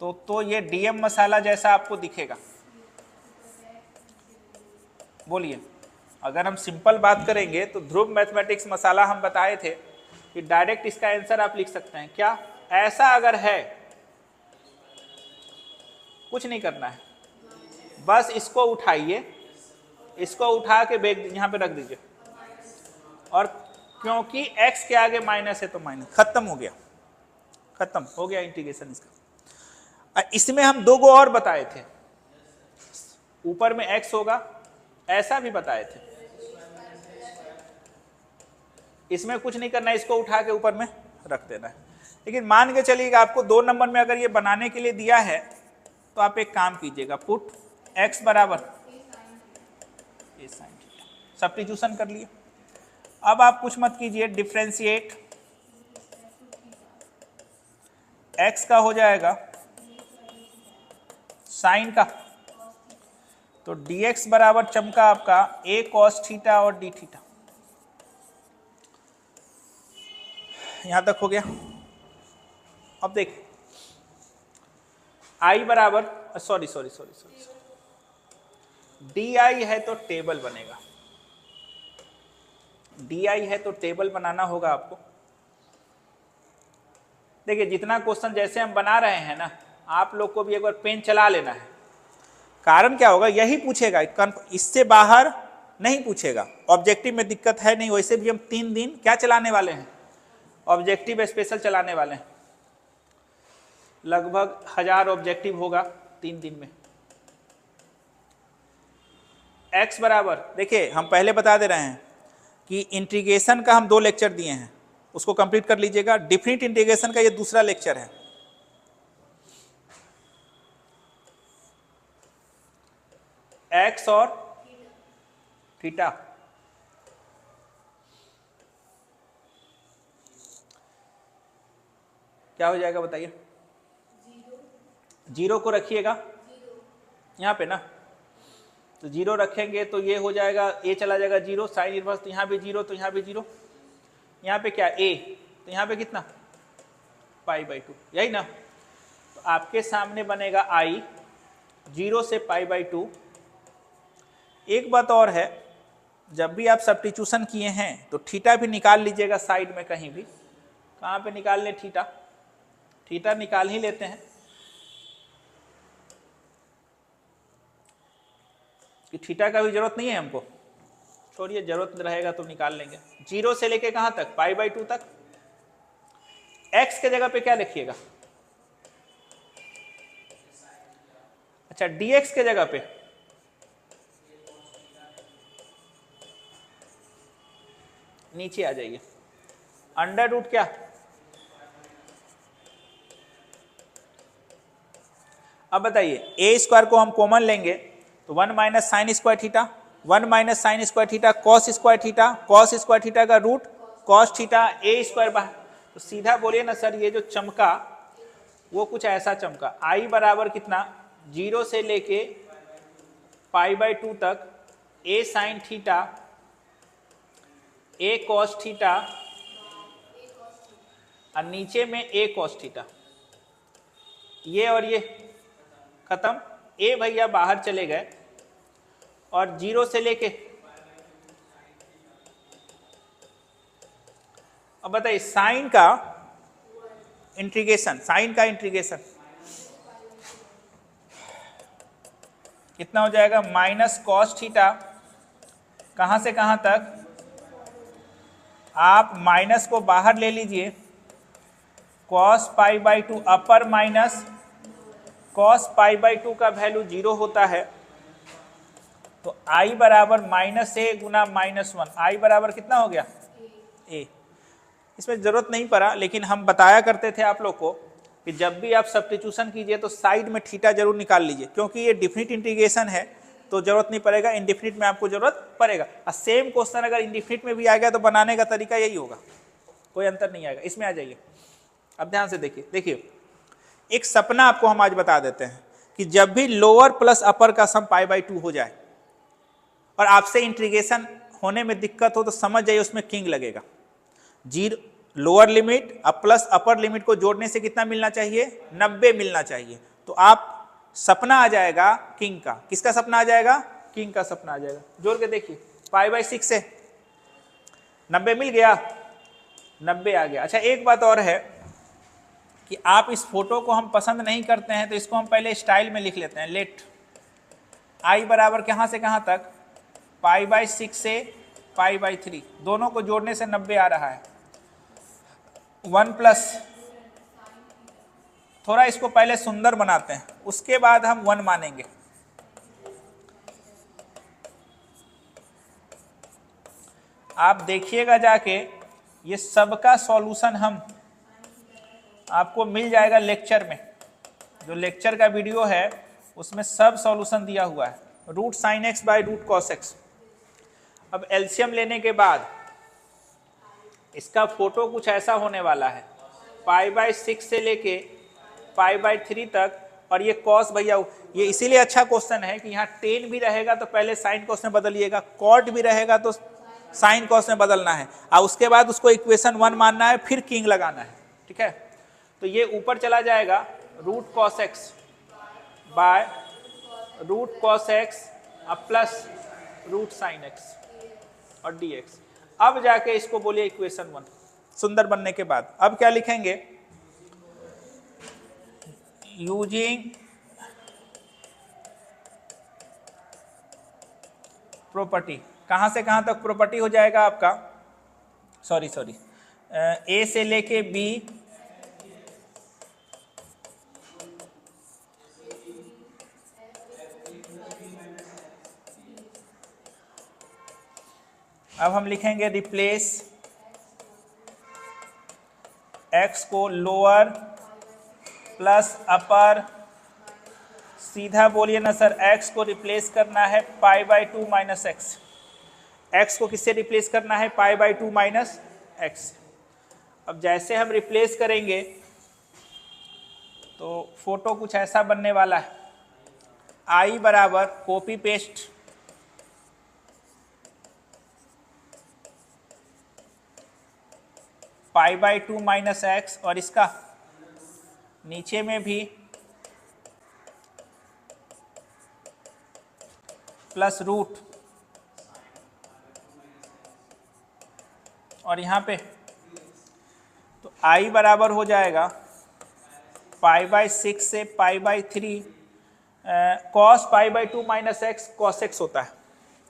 तो ये डीएम मसाला जैसा आपको दिखेगा। बोलिए, अगर हम सिंपल बात करेंगे तो ध्रुव मैथमेटिक्स मसाला हम बताए थे कि डायरेक्ट इसका आंसर आप लिख सकते हैं। क्या ऐसा अगर है, कुछ नहीं करना है, बस इसको उठाइए, इसको उठा के यहां पे रख दीजिए, और क्योंकि x के आगे माइनस है तो माइनस, खत्म हो गया, खत्म हो गया इंटीग्रेशन इसका। इसमें हम 2 गो और बताए थे, ऊपर में x होगा, ऐसा भी बताए थे। इसमें कुछ नहीं करना है, इसको उठा के ऊपर में रख देना है। लेकिन मान के चलिएगा आपको 2 नंबर में अगर ये बनाने के लिए दिया है तो आप एक काम कीजिएगा, पुट x बराबर a sin थीटा, सब्स्टिट्यूशन कर लिए। अब आप कुछ मत कीजिए, डिफरेंशिएट x का हो जाएगा साइन का, तो dx बराबर चमका आपका a cos थीटा और d थीटा। यहां तक हो गया। अब देख I बराबर सॉरी di है तो टेबल बनेगा, di है तो टेबल बनाना होगा आपको। देखिए जितना क्वेश्चन जैसे हम बना रहे हैं ना, आप लोग को भी एक बार पेन चला लेना है। कारण क्या होगा, यही पूछेगा, इससे बाहर नहीं पूछेगा। ऑब्जेक्टिव में दिक्कत है नहीं, वैसे भी हम 3 दिन क्या चलाने वाले हैं, ऑब्जेक्टिव स्पेशल चलाने वाले हैं। लगभग 1000 ऑब्जेक्टिव होगा 3 दिन में। x बराबर, देखिए हम पहले बता दे रहे हैं कि इंटीग्रेशन का हम 2 लेक्चर दिए हैं, उसको कंप्लीट कर लीजिएगा। डिफिनिट इंटीग्रेशन का ये दूसरा लेक्चर है। x और थीटा, क्या हो जाएगा बताइए। 0 को रखिएगा यहाँ पे ना, तो 0 रखेंगे तो ये हो जाएगा, a चला जाएगा 0, साइन इनवर्स, तो यहाँ भी 0, तो यहाँ भी 0, यहाँ पे क्या a, तो यहाँ पे कितना π/2, यही ना। तो आपके सामने बनेगा I 0 से π/2। एक बात और है, जब भी आप सब्स्टिट्यूशन किए हैं तो थीटा भी निकाल लीजिएगा साइड में कहीं भी। कहाँ पे निकाल लें थीटा, थीटा निकाल ही लेते हैं कि थीटा का भी जरूरत नहीं है हमको, छोड़िए, जरूरत रहेगा तो निकाल लेंगे। 0 से लेके कहां तक, π/2 तक। x के जगह पे क्या लिखिएगा, अच्छा dx के जगह पे नीचे आ जाइए, अंडर रूट क्या, अब बताइए a स्क्वायर को हम कॉमन लेंगे तो 1 minus sine square theta, 1 minus sine square theta cos square theta, cos square theta का root cos theta, a square बाहर। तो सीधा बोलिए ना सर, ये जो चमका वो कुछ ऐसा चमका। I बराबर कितना, 0 से लेके π/2 तक ए साइन थीटा, ए कॉस थीटा और नीचे में ए कॉस थीटा, ये और ये खत्म। ए भैया बाहर चले गए और 0 से लेके, अब बताइए साइन का इंटीग्रेशन, साइन का इंटीग्रेशन कितना हो जाएगा, माइनस कॉस थीटा, कहां से कहां तक, आप माइनस को बाहर ले लीजिए, cos pi by 2 upper minus cos pi by 2 का वैल्यू 0 होता है, तो आई बराबर माइनस ए गुना -1, आई बराबर कितना हो गया, ए। इसमें जरूरत नहीं पड़ा, लेकिन हम बताया करते थे आप लोग को कि जब भी आप सब्स्टिट्यूशन कीजिए तो साइड में थीटा जरूर निकाल लीजिए, क्योंकि ये डिफिनिट इंटीग्रेशन है तो जरूरत नहीं पड़ेगा, इंडिफिनिट में आपको जरूरत पड़ेगा। और सेम क्वेश्चन अगर इंडिफिनिट में भी आ गया तो बनाने का तरीका यही होगा, कोई अंतर नहीं आएगा। इसमें आ जाइए, अब ध्यान से देखिए एक सपना आपको हम आज बता देते हैं कि जब भी लोअर प्लस अपर का सम π/2 हो जाए और आपसे इंटीग्रेशन होने में दिक्कत हो तो समझ जाइए उसमें किंग लगेगा। जीरो लोअर लिमिट अब प्लस अपर लिमिट को जोड़ने से कितना मिलना चाहिए, 90 मिलना चाहिए। तो आप सपना आ जाएगा किंग का, किसका सपना आ जाएगा, किंग का सपना आ जाएगा। जोड़ के देखिए π/6 से 90 मिल गया, 90 आ गया। अच्छा एक बात और है कि आप इस फोटो को हम पसंद नहीं करते हैं तो इसको हम पहले स्टाइल में लिख लेते हैं। लेट आई बराबर कहां से कहां तक, π/6 से π/3, दोनों को जोड़ने से 90 आ रहा है। 1 प्लस, थोड़ा इसको पहले सुंदर बनाते हैं उसके बाद हम 1 मानेंगे। आप देखिएगा जाके, ये सबका सॉल्यूशन हम आपको मिल जाएगा लेक्चर में, जो लेक्चर का वीडियो है उसमें सब सॉल्यूशन दिया हुआ है। Root sine x by root cos x. अब एलसीएम लेने के बाद इसका फोटो कुछ ऐसा होने वाला है, π/6 से लेके π/3 तक। और ये कॉस भैया, ये इसीलिए अच्छा क्वेश्चन है कि यहाँ टेन भी रहेगा तो पहले साइन कॉस में बदलिएगा, कॉट भी रहेगा तो साइन कॉस में बदलना है, और उसके बाद उसको इक्वेशन 1 मानना है, फिर किंग लगाना है। ठीक है, तो ये ऊपर चला जाएगा root cos x by root cos x अब प्लस रूट साइन एक्स और dx। अब जाके इसको बोलिए इक्वेशन 1 सुंदर बनने के बाद। अब क्या लिखेंगे, यूजिंग प्रॉपर्टी, कहां से कहां तक प्रॉपर्टी हो जाएगा आपका, सॉरी ए से लेके बी अब हम लिखेंगे रिप्लेस x को लोअर प्लस अपर, सीधा बोलिए ना सर, x को रिप्लेस करना है π/2 माइनस एक्स। x को किससे रिप्लेस करना है, π/2 माइनस एक्स। अब जैसे हम रिप्लेस करेंगे तो फोटो कुछ ऐसा बनने वाला है। i बराबर कॉपी पेस्ट π/2 माइनस एक्स, और इसका नीचे में भी प्लस रूट, और यहाँ पे तो i बराबर हो जाएगा π/6 से π/3 cos π/2 minus x, cos x होता है,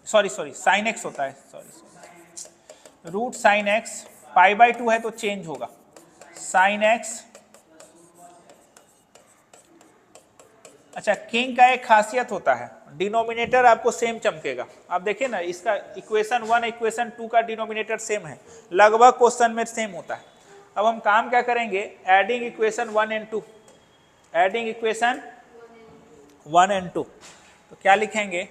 सॉरी साइन एक्स होता है, सॉरी रूट साइन एक्स, π/2 है तो चेंज होगा, साइन एक्स। अच्छा किंग का एक खासियत होता है, डिनोमिनेटर आपको सेम चमकेगा। आप देखिए ना, इसका इक्वेशन 1 इक्वेशन 2 का डिनोमिनेटर सेम है, लगभग क्वेश्चन में सेम होता है। अब हम काम क्या करेंगे, adding equation 1 and 2, adding equation 1 and 2। तो क्या लिखेंगे,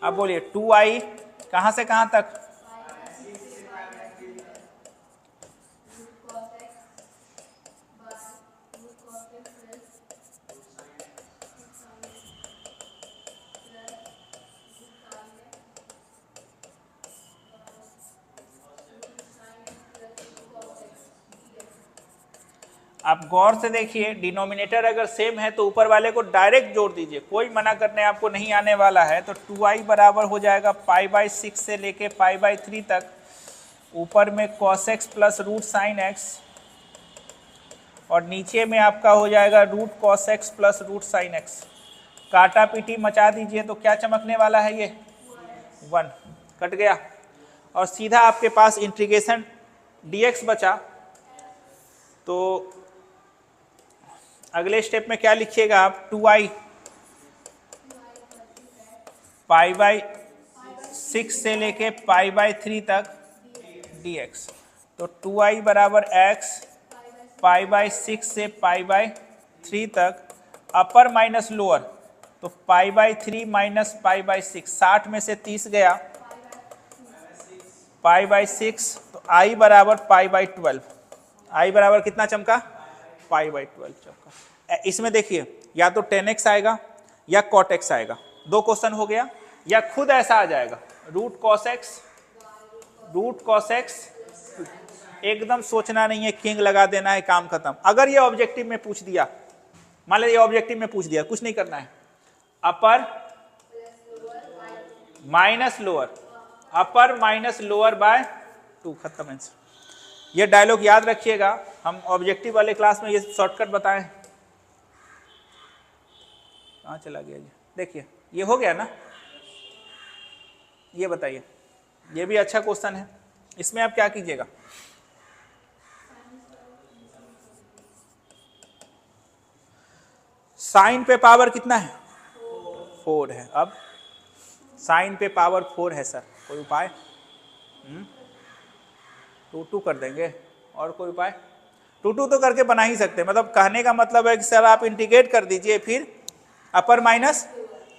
अब बोलिए 2i कहां से कहां तक, आप गौर से देखिए, डिनोमिनेटर अगर सेम है तो ऊपर वाले को डायरेक्ट जोड़ दीजिए, कोई मना करने आपको नहीं आने वाला है। तो 2i बराबर हो जाएगा π/6 से लेके π/3 तक, ऊपर में cos x plus root sine x, और नीचे में आपका हो जाएगा root cos x plus root sine x. काटा पीटी मचा दीजिए तो क्या चमकने वाला है, ये 1 कट गया, और सीधा आपके पास इंटीग्रेशन dx बचा। तो अगले स्टेप में क्या लिखिएगा आप, 2i π/6 से लेके π/3 तक dx। तो 2i बराबर x π/6 से π/3 तक, अपर माइनस लोअर, तो π/3 माइनस π/6, 60 में से 30 गया, π/6, तो i बराबर π/12। i बराबर कितना चमका, π/12 चमका। इसमें देखिए या तो 10x आएगा या cot x आएगा, दो क्वेश्चन हो गया, या खुद ऐसा आ जाएगा रूट cos x, एकदम सोचना नहीं है, किंग लगा देना है, काम खत्म। अगर ये ऑब्जेक्टिव में पूछ दिया, मान लीजिए ऑब्जेक्टिव में पूछ दिया, कुछ नहीं करना है, upper minus lower, upper minus lower by 2, खत्म आंसर। ये डायलॉग याद रखिएगा, हम ऑब्जेक्टिव वाले क्लास में ये शॉर्टकट बताएं। कहाँ चला गया जी, देखिए ये हो गया ना। ये बताइए, ये भी अच्छा क्वेश्चन है, इसमें आप क्या कीजिएगा, साइन पे पावर कितना है, 4 है। अब साइन पे पावर 4 है सर, कोई उपाय? 2 कर देंगे, और कोई उपाय? 2 तो करके बना ही सकते हैं, मतलब कहने का मतलब है कि सर आप इंटीग्रेट कर दीजिए, फिर अपर माइनस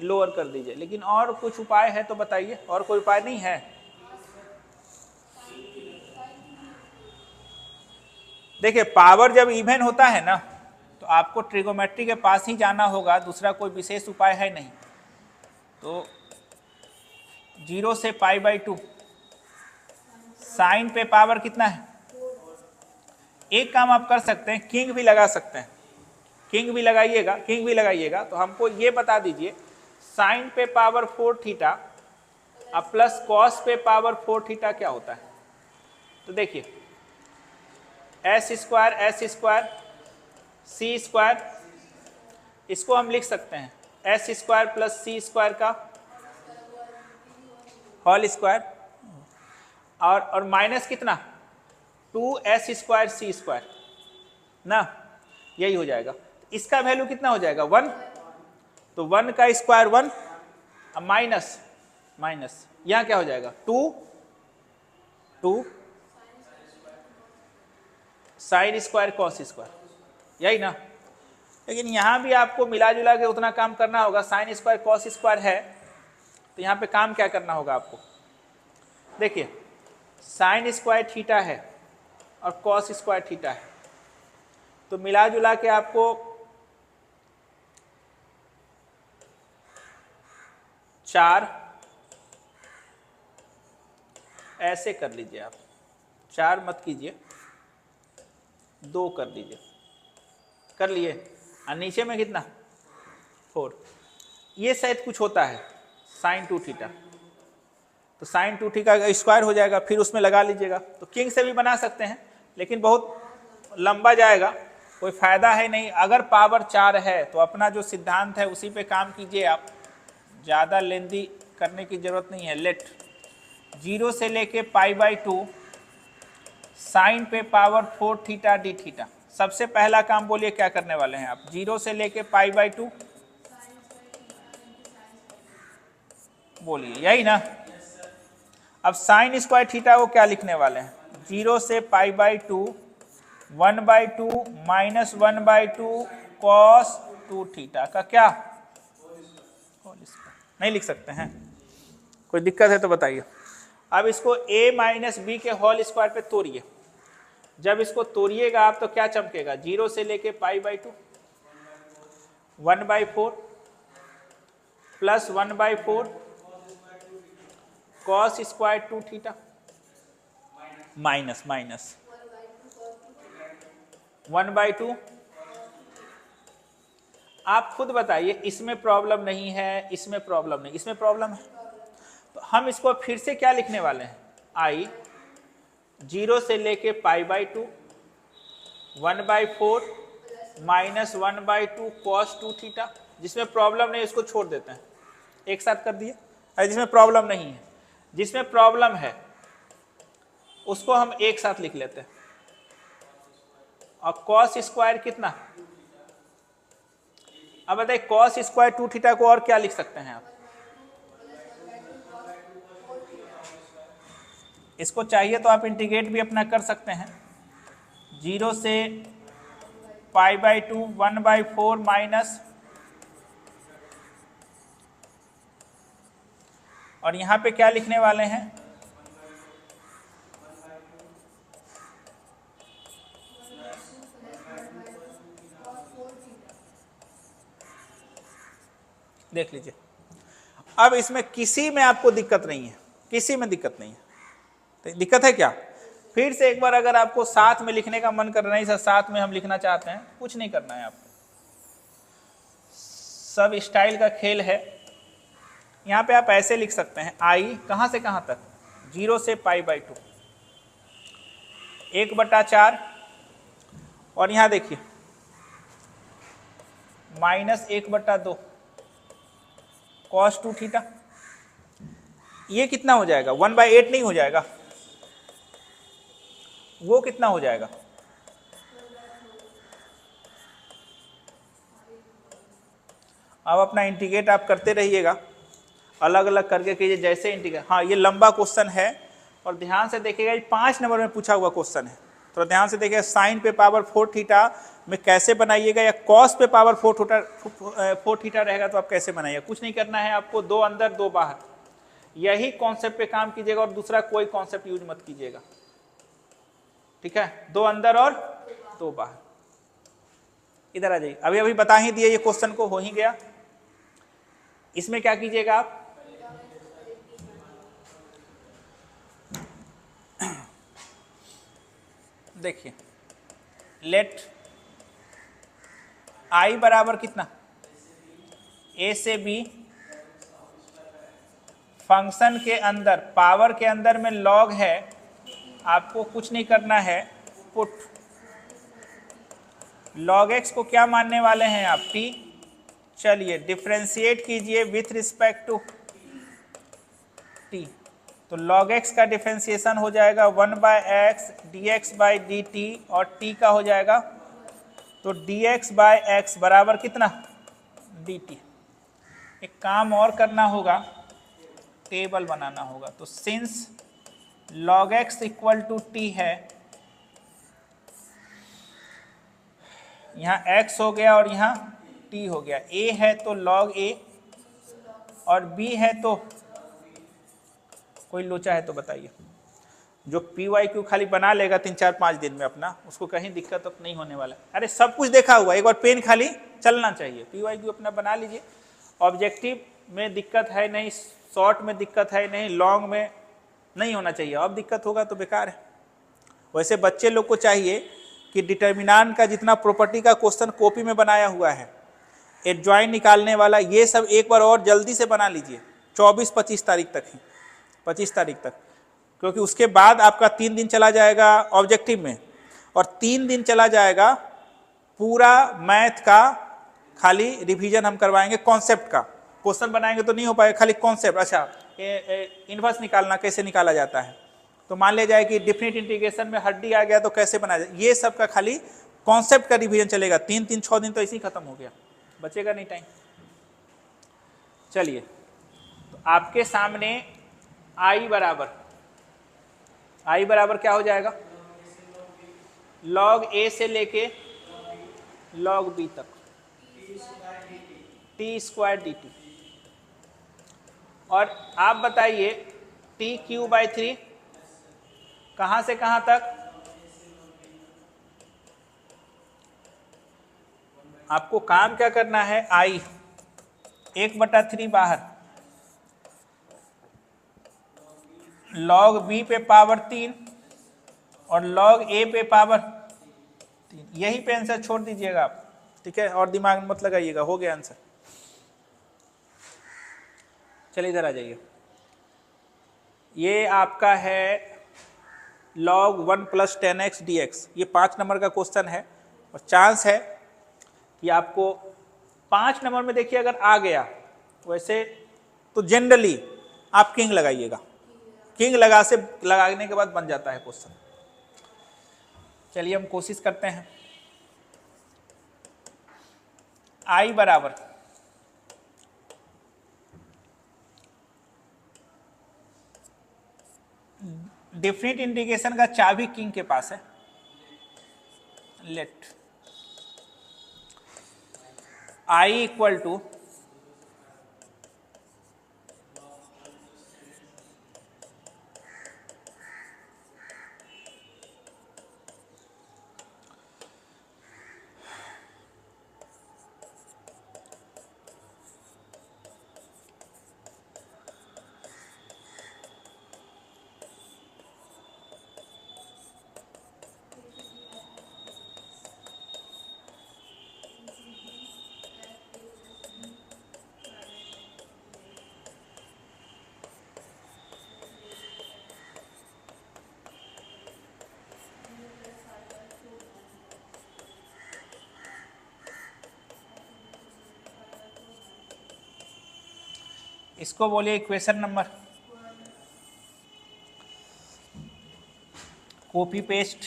लोअर कर दीजिए, लेकिन और कुछ उपाय है तो बताइए। और कोई उपाय नहीं है? देखिए पावर जब इवन होता है ना, तो आपको ट्रिगोमेट्री के पास ही जाना होगा, दूसरा कोई विशेष उपाय है नहीं। तो 0 से π/2, साइन पे पावर कितना है, एक काम आप कर सकते हैं, किंग भी लगा सकते हैं, किंग भी लगाइएगा। तो हमको ये बता दीजिए, साइन पे पावर 4 थीटा अब प्लस कॉस पे पावर 4 थीटा क्या होता है? तो देखिए एस स्क्वायर सी स्क्वायर, इसको हम लिख सकते हैं एस स्क्वायर प्लस सी स्क्वायर का होल स्क्वायर, और माइनस कितना, 2s स्क्वायर सी स्क्वायर ना, यही हो जाएगा। इसका वैल्यू कितना हो जाएगा, 1, तो 1 का स्क्वायर 1, अब माइनस यहां क्या हो जाएगा, 2 साइन स्क्वायर कॉस स्क्वायर, यही ना। लेकिन यहां भी आपको मिला जुला के उतना काम करना होगा, साइन स्क्वायर कॉस स्क्वायर है, तो यहां पे काम क्या करना होगा आपको, देखिए साइन स्क्वायर थीटा है और कॉस स्क्वायर थीटा है, तो मिला जुला के आपको 4 ऐसे कर लीजिए आप, 4 मत कीजिए, 2 कर दीजिए, कर लिए, और नीचे में कितना 4, ये शायद कुछ होता है साइन 2 थीटा, तो साइन 2 थीटा का स्क्वायर हो जाएगा, फिर उसमें लगा लीजिएगा। तो किंग से भी बना सकते हैं, लेकिन बहुत लंबा जाएगा, कोई फायदा है नहीं। अगर पावर 4 है तो अपना जो सिद्धांत है उसी पे काम कीजिए आप, ज़्यादा लेंदी करने की जरूरत नहीं है। लेट 0 से लेके π/2 साइन पे पावर 4 थीटा डी थीटा। सबसे पहला काम बोलिए क्या करने वाले हैं आप, 0 से लेके π/2 बोलिए, यही ना। अब साइन स्क्वायर थीटा को क्या लिखने वाले हैं, 0 से π/2 1/2 माइनस 1/2 कॉस 2 थीटा का क्या, नहीं लिख सकते हैं, कोई दिक्कत है तो बताइए। अब इसको a माइनस बी के होल स्क्वायर पे तोड़िए, जब इसको तोड़िएगा आप तो क्या चमकेगा, 0 से लेके π/2 1/4 plus 1/4 cos square 2 theta minus 1/2। आप खुद बताइए, इसमें प्रॉब्लम नहीं है, इसमें प्रॉब्लम नहीं, इसमें प्रॉब्लम है। तो हम इसको फिर से क्या लिखने वाले हैं, आई 0 से लेके π/2 1/4 माइनस 1/2 cos 2 थीटा। जिसमें प्रॉब्लम नहीं इसको छोड़ देते हैं, एक साथ कर दिए। अरे जिसमें प्रॉब्लम नहीं है, जिसमें प्रॉब्लम है उसको हम एक साथ लिख लेते हैं। और cos स्क्वायर कितना, अब बताइए cos स्क्वायर 2 थीटा को और क्या लिख सकते हैं आप, इसको चाहिए तो आप इंटीग्रेट भी अपना कर सकते हैं। 0 से π/2 1/4 माइनस, और यहां पे क्या लिखने वाले हैं, देख लीजिए। अब इसमें किसी में आपको दिक्कत नहीं है, किसी में दिक्कत नहीं है। तो दिक्कत है क्या, फिर से एक बार अगर आपको साथ में लिखने का मन कर रहा है, साथ में हम लिखना चाहते हैं, कुछ नहीं करना है आपको, सब स्टाइल का खेल है। यहां पे आप ऐसे लिख सकते हैं, आई कहां से कहां तक, 0 से π/2 1/4, और यहां देखिए माइनस 1/2 cos 2 थीटा। ये कितना हो जाएगा, 1/8 नहीं हो जाएगा, वो कितना हो जाएगा, अब अपना इंटीग्रेट आप करते रहिएगा, अलग अलग करके कीजिए जैसे इंटीग्रेट। हाँ ये लंबा क्वेश्चन है और ध्यान से देखिएगा, 5 नंबर में पूछा हुआ क्वेश्चन है, तो ध्यान से देखिएगा। साइन पे पावर 4 थीटा में कैसे बनाइएगा, या कॉस पे पावर 4 थीटा रहेगा तो आप कैसे बनाइएगा। कुछ नहीं करना है आपको, 2 अंदर 2 बाहर, यही कॉन्सेप्ट पे काम कीजिएगा और दूसरा कोई कॉन्सेप्ट यूज मत कीजिएगा, ठीक है। 2 अंदर और 2 बाहर। इधर आ जाइए, अभी अभी बता ही दिए, ये क्वेश्चन को हो ही गया। इसमें क्या कीजिएगा आप, देखिए लेट आई बराबर कितना, ए से बी, फंक्शन के अंदर पावर के अंदर में लॉग है, आपको कुछ नहीं करना है, पुट log x को क्या मानने वाले हैं आप, t। चलिए डिफ्रेंशिएट कीजिए विथ रिस्पेक्ट टू t, तो log x का डिफ्रेंशिएशन हो जाएगा 1/x dx/dt, और t का हो जाएगा तो dx/x बराबर कितना, dt। एक काम और करना होगा, टेबल बनाना होगा। तो since log x equal to t है, यहाँ x हो गया और यहाँ t हो गया, a है तो log a और b है तो, कोई लोचा है तो बताइए। जो PYQ खाली बना लेगा 3-4-5 दिन में अपना, उसको कहीं दिक्कत तो नहीं होने वाला। अरे सब कुछ देखा हुआ, एक बार पेन खाली चलना चाहिए। PYQ अपना बना लीजिए, ऑब्जेक्टिव में दिक्कत है नहीं, शॉर्ट में दिक्कत है नहीं, लॉन्ग में नहीं होना चाहिए। अब दिक्कत होगा तो बेकार है। वैसे बच्चे लोग को चाहिए कि डिटर्मिनांट का जितना प्रॉपर्टी का क्वेश्चन कॉपी में बनाया हुआ है, एडजॉइन निकालने वाला, ये सब एक बार और जल्दी से बना लीजिए, 24-25 तारीख तक ही, 25 तारीख तक, क्योंकि उसके बाद आपका 3 दिन चला जाएगा ऑब्जेक्टिव में, और 3 दिन चला जाएगा पूरा मैथ का, खाली रिवीजन हम करवाएंगे, कॉन्सेप्ट का। क्वेश्चन बनाएंगे तो नहीं हो पाएगा, खाली कॉन्सेप्ट। अच्छा इनवर्स निकालना कैसे निकाला जाता है, तो मान लिया जाए कि डिफिनिट इंटीग्रेशन में हड्डी आ गया तो कैसे बनाया जाए, ये सब का खाली कॉन्सेप्ट का रिवीजन चलेगा। 3-6 दिन तो इसी खत्म हो गया, बचेगा नहीं टाइम। चलिए तो आपके सामने आई बराबर क्या हो जाएगा, log a से लेके log b तक, t² dt। और आप बताइए t³ कहां से कहां तक, आपको काम क्या करना है, आई 1/3 बाहर, log b पे पावर 3 और log a पे पावर यही पे आंसर छोड़ दीजिएगा आप, ठीक है, और दिमाग में मत लगाइएगा, हो गया आंसर। चलिए इधर आ जाइए, ये आपका है log 1 + 10x dx, ये 5 नंबर का क्वेश्चन है और चांस है कि आपको 5 नंबर में देखिए अगर आ गया, वैसे तो जनरली आप किंग लगाइएगा, किंग लगाने के बाद बन जाता है क्वेश्चन। चलिए हम कोशिश करते हैं। I बराबर डेफिनेट इंटीग्रेशन का चाबी किंग के पास है। लेट I इक्वल टू इसको बोलिए इक्वेशन नंबर, कॉपी पेस्ट,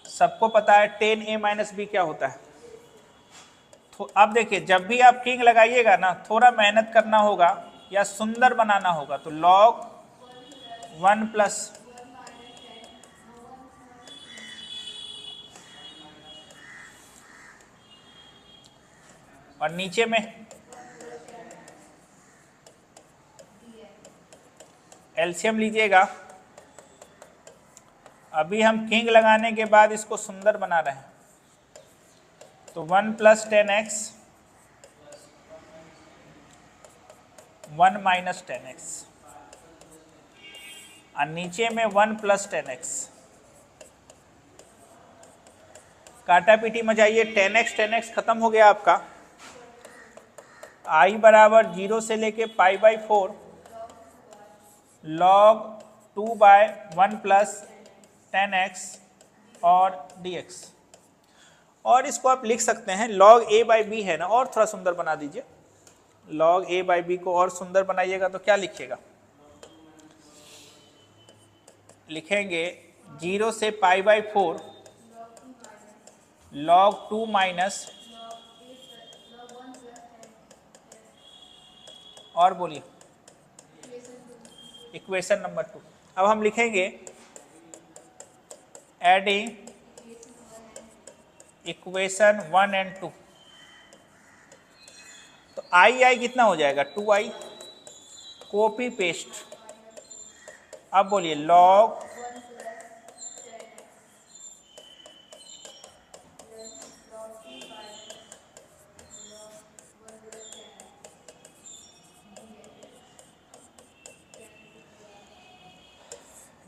सबको पता है 10a - b क्या होता है। तो अब देखिए जब भी आप किंग लगाइएगा ना, थोड़ा मेहनत करना होगा या सुंदर बनाना होगा, तो log 1 + और नीचे में एलसीएम लीजिएगा। अभी हम किंग लगाने के बाद इसको सुंदर बना रहे हैं, तो 1 + 10x 1 - 10x और नीचे में 1 + 10x। काटा पीटी में जाइए, 10x खत्म हो गया आपका। I बराबर 0 से लेके π/4 log 2/1 + 10x और dx। और इसको आप लिख सकते हैं log a/b है ना, और थोड़ा सुंदर बना दीजिए। log a/b को और सुंदर बनाइएगा तो क्या लिखिएगा, लिखेंगे 0 से π/4 log 2 - और बोलिए इक्वेशन नंबर 2। अब हम लिखेंगे एडिंग इक्वेशन 1 और 2, तो I कितना हो जाएगा 2i, कॉपी पेस्ट। अब बोलिए log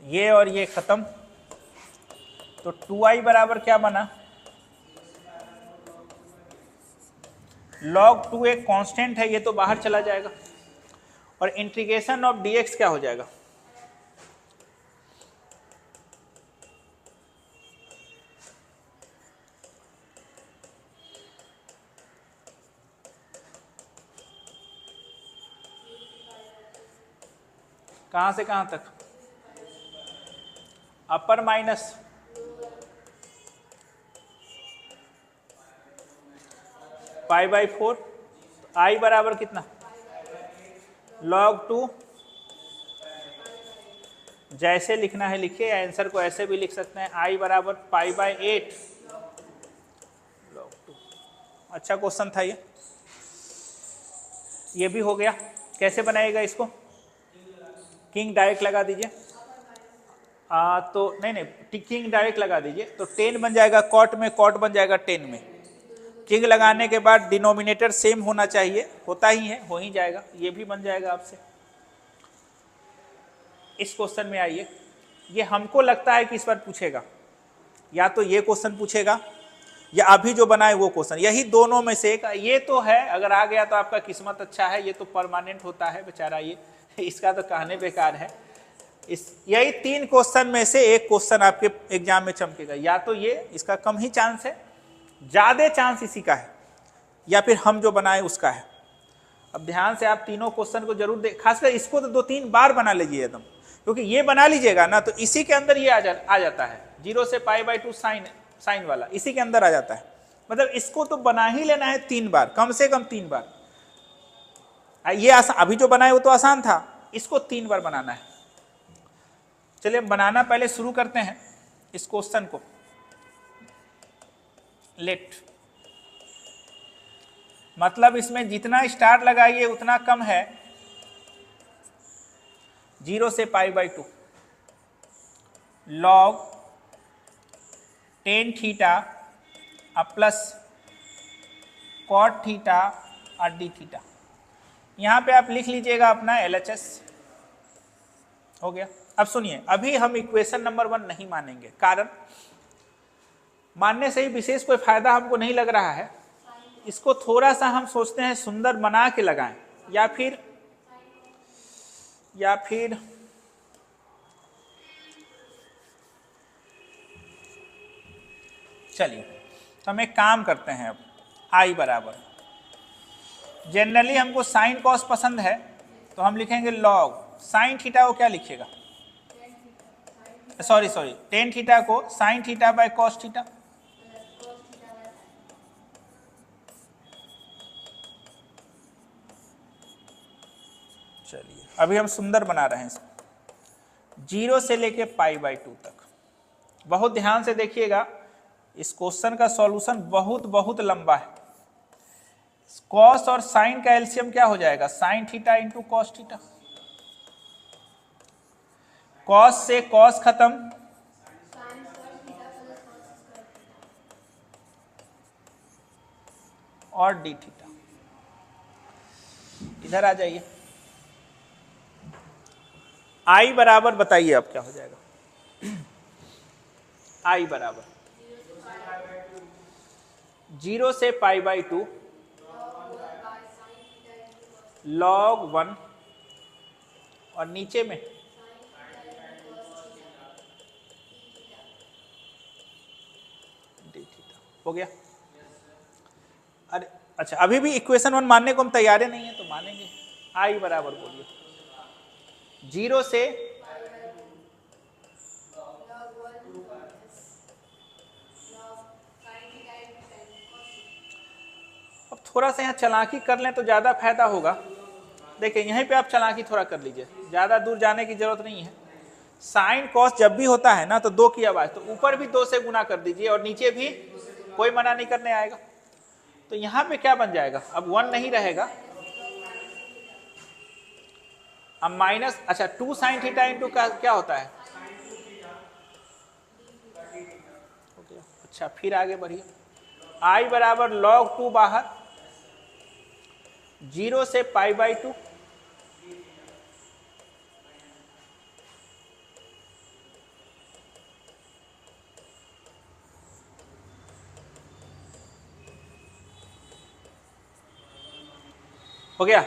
ये और ये खत्म, तो 2i बराबर क्या बना, log 2 एक कांस्टेंट है, ये तो बाहर चला जाएगा, और इंटीग्रेशन ऑफ dx क्या हो जाएगा, कहां से कहां तक, अपर माइनस π/4, I बराबर कितना log 2, जैसे लिखना है लिखिए, आंसर को ऐसे भी लिख सकते हैं, I बराबर π/8 log 2। अच्छा क्वेश्चन था ये भी हो गया। कैसे बनाएगा इसको, किंग डायरेक्ट लगा दीजिए, तो नहीं किंग डायरेक्ट लगा दीजिए, तो 10 बन जाएगा कॉट में, कॉट बन जाएगा 10 में, किंग लगाने के बाद डिनोमिनेटर सेम होना चाहिए, होता ही है, हो ही जाएगा, ये भी बन जाएगा आपसे। इस क्वेश्चन में आइए, ये हमको लगता है कि इस बार पूछेगा, या तो ये क्वेश्चन पूछेगा या अभी जो बनाए वो क्वेश्चन, यही दोनों में से एक। ये तो है, अगर आ गया तो आपका किस्मत अच्छा है, ये तो परमानेंट होता है बेचारा, ये इसका तो कहने बेकार है। यही 3 क्वेश्चन में से एक क्वेश्चन आपके एग्जाम में चमकेगा, या तो ये, इसका कम ही चांस है, ज्यादा चांस इसी का है, या फिर हम जो बनाए उसका है। अब ध्यान से आप तीनों क्वेश्चन को जरूर देख, खासकर इसको तो 2-3 बार बना लीजिए एकदम, क्योंकि ये बना लीजिएगा ना तो इसी के अंदर ये आ जाता है, 0 से π/2 साइन वाला इसी के अंदर आ जाता है। मतलब इसको तो बना ही लेना है 3 बार, कम से कम 3 बार। ये अभी जो बनाए वो तो आसान था, इसको 3 बार बनाना है। चलिए बनाना पहले शुरू करते हैं इस क्वेश्चन को। लेट, मतलब इसमें जितना स्टार लगाइए उतना कम है, 0 से π/2 log tan theta plus cot theta और d थीटा। यहां पे आप लिख लीजिएगा अपना LHS, हो गया। अब सुनिए, अभी हम इक्वेशन नंबर 1 नहीं मानेंगे, कारण मानने से ही विशेष कोई फायदा हमको नहीं लग रहा है। इसको थोड़ा सा हम सोचते हैं सुंदर बना के लगाएं, या फिर चलिए तो हम एक काम करते हैं। अब I बराबर, जनरली हमको साइन कॉस पसंद है तो हम लिखेंगे लॉग साइन थीटा को क्या लिखिएगा, सॉरी टेन थीटा को sine theta by cos theta. चलिए अभी हम सुंदर बना रहे हैं इसको, 0 से लेके π/2 तक। बहुत ध्यान से देखिएगा, इस क्वेश्चन का सॉल्यूशन बहुत लंबा है। कॉस और साइन का एलसीएम क्या हो जाएगा, sine theta into cos theta. Cos से कॉस खत्म, और डी थीटा। इधर आ जाइए, आई बराबर बताइए अब क्या हो जाएगा। आई बराबर 0 से π/2 log 1 और नीचे में डी थीटा। हो गया। अरे अच्छा, अभी भी इक्वेशन 1 मानने को हम तैयार नहीं है, तो मानेंगे। आई बराबर बोलिए 0 से अब थोड़ा सा यहाँ चालाकी कर लें तो ज्यादा फायदा होगा। देखिए यहीं पे आप चालाकी थोड़ा कर लीजिए, ज्यादा दूर जाने की जरूरत नहीं है। साइन कॉस जब भी होता है ना तो 2 की आवाज, तो ऊपर भी 2 से गुना कर दीजिए और नीचे भी, कोई मना नहीं करने आएगा। तो यहाँ पे क्या बन जाएगा, अब 1 नहीं रहेगा, अब माइनस, अच्छा 2 साइन थीटा इंटू का क्या होता है, अच्छा फिर आगे बढ़िए। आई बराबर log 2 बाहर, 0 से π/2 हो गया।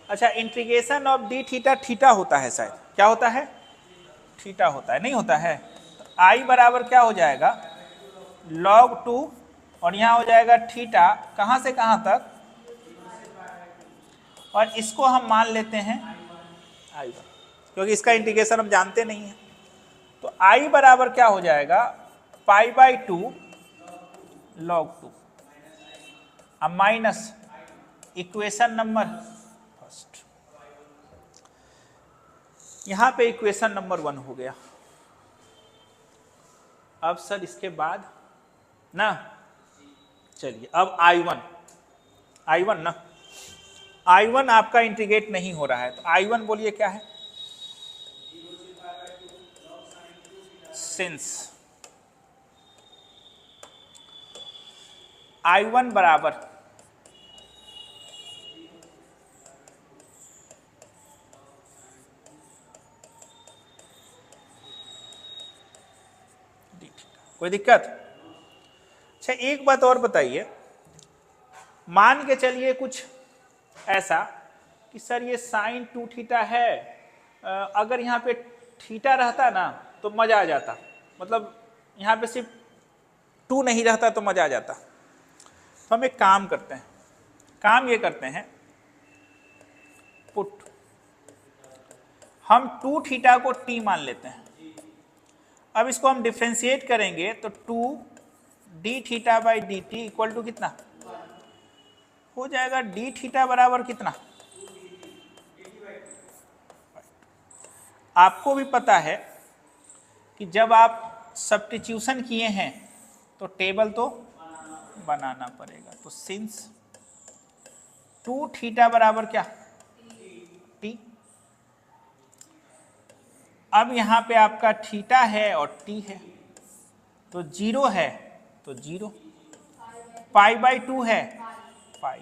अच्छा integration of D theta, theta होता है शायद, क्या होता है, थीटा होता है, नहीं होता है। तो आई बराबर क्या हो जाएगा log 2 और यहाँ हो जाएगा थीटा, कहाँ से कहाँ तक, और इसको हम मान लेते हैं आई, क्योंकि इसका इंटीग्रेशन हम जानते नहीं है। तो आई बराबर क्या हो जाएगा π/2 log 2, अब माइनस इक्वेशन नंबर फर्स्ट, यहां पे इक्वेशन नंबर 1 हो गया। अब सर इसके बाद ना, चलिए अब I1 ना, I1 आपका इंटीग्रेट नहीं हो रहा है, तो I1 बोलिए क्या है, सिंस I1 बराबर कोई दिक्कत? अच्छा एक बात और बताइए, मान के चलिए कुछ ऐसा कि सर ये साइन 2 थीटा है, अगर यहाँ पे थीटा रहता ना तो मजा आ जाता, मतलब यहाँ पे सिर्फ 2 नहीं रहता तो मजा आ जाता। तो हम एक काम करते हैं, काम ये करते हैं, पुट हम 2 थीटा को t मान लेते हैं। अब इसको हम डिफ्रेंशिएट करेंगे तो 2 d theta by d t equal to कितना हो जाएगा, डी थीटा बराबर कितना, आपको भी पता है कि जब आप सब्स्टिट्यूशन किए हैं तो टेबल तो बनाना पड़ेगा। तो सिंस 2 थीटा बराबर क्या, टी, अब यहां पे आपका थीटा है और टी है, तो 0 है तो 0, पाई बाई 2 है पाई,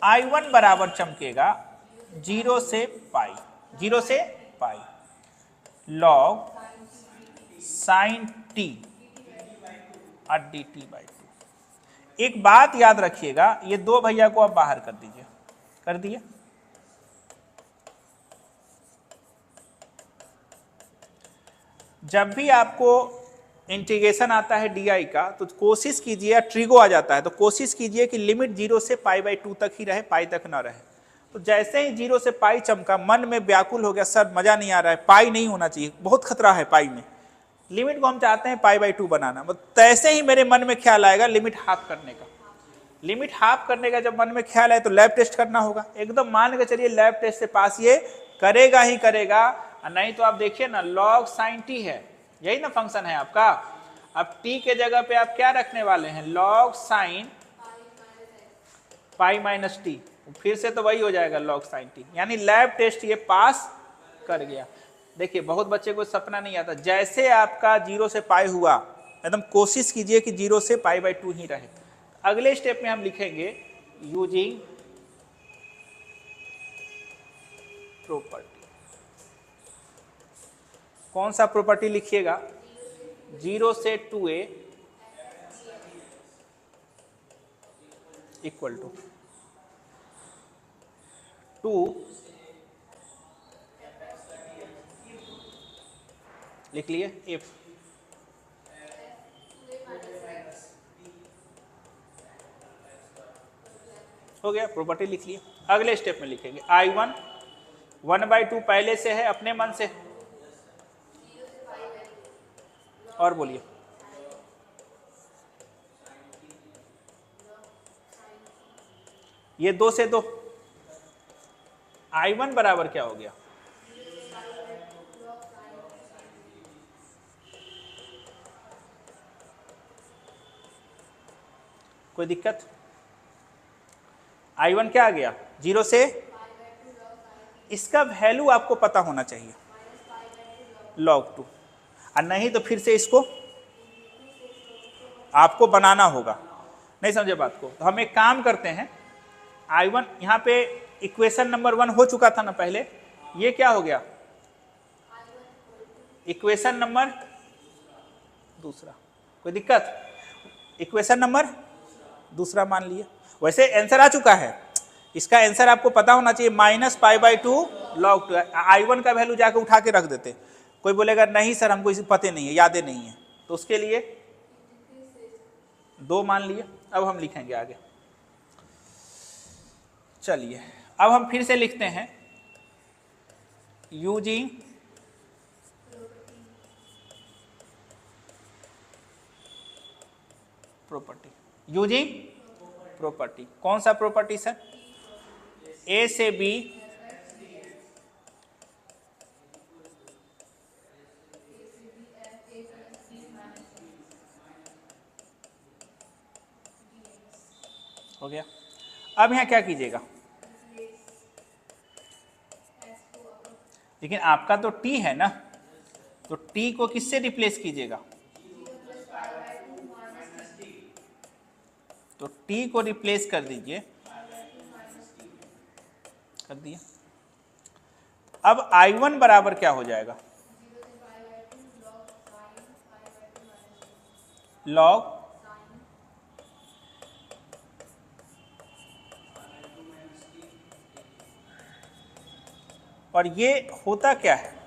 I1 बराबर चमकेगा 0 से पाई, 0 से पाई लॉग साइन टी और डी टी बाई 2। एक बात याद रखिएगा, ये 2 भैया को आप बाहर कर दीजिए, कर दिए। जब भी आपको इंटीग्रेशन आता है डी का तो कोशिश कीजिए, या ट्रिगो आ जाता है तो कोशिश कीजिए कि लिमिट 0 से पाई बाई 2 तक ही रहे, पाई तक ना रहे। तो जैसे ही 0 से पाई चमका, मन में व्याकुल हो गया, सर मजा नहीं आ रहा है, पाई नहीं होना चाहिए, बहुत खतरा है पाई में, लिमिट को हम चाहते हैं पाई बाई 2 बनाना। तैसे ही मेरे मन में ख्याल आएगा लिमिट हाफ करने का, लिमिट हाफ करने का जब मन में ख्याल आए तो लैब टेस्ट करना होगा। एकदम मान के चलिए लैब टेस्ट से पास ये करेगा ही करेगा, नहीं तो आप देखिए ना लॉग साइन टी है, यही ना फंक्शन है आपका। अब टी के जगह पे आप क्या रखने वाले हैं, log sign pi minus T, फिर से तो वही हो जाएगा लॉग साइन टी, यानी लैब टेस्ट ये पास कर गया। देखिए बहुत बच्चे को सपना नहीं आता, जैसे आपका 0 से पाई हुआ एकदम कोशिश कीजिए कि 0 से पाई बाई 2 ही रहे। अगले स्टेप में हम लिखेंगे यूजिंग प्रॉपर्टी। कौन सा प्रॉपर्टी लिखिएगा, 0 से 2a इक्वल टू 2, लिख लिए इफ हो गया, प्रॉपर्टी लिख लिए। अगले स्टेप में लिखेंगे I1 1/2 पहले से है अपने मन से, और बोलिए ये 2 से 2, I1 बराबर क्या हो गया, कोई दिक्कत? I1 क्या आ गया, 0 से, इसका वैल्यू आपको पता होना चाहिए log 2, और नहीं तो फिर से इसको आपको बनाना होगा। नहीं समझे बात को? तो हम एक काम करते हैं, I1 यहाँ पे इक्वेशन नंबर 1 हो चुका था ना पहले, ये क्या हो गया, इक्वेशन नंबर 2, कोई दिक्कत? इक्वेशन नंबर 2 मान लिया। वैसे आंसर आ चुका है, इसका आंसर आपको पता होना चाहिए, minus pi by 2 log 2। I1 का वैल्यू जाके उठा के रख देते। कोई बोलेगा नहीं सर हमको इसे पते नहीं है, यादें नहीं है, तो उसके लिए 2 मान लिए। अब हम लिखेंगे आगे, चलिए अब हम फिर से लिखते हैं यूजिंग प्रॉपर्टी, यूजिंग प्रॉपर्टी। कौन सा प्रॉपर्टी सर, ए से बी हो गया। अब यहां क्या कीजिएगा, लेकिन आपका तो टी है ना, तो टी को किससे रिप्लेस कीजिएगा, तो t को रिप्लेस कर दीजिए, कर दिया। अब I1 बराबर क्या हो जाएगा, लॉग और ये होता क्या है,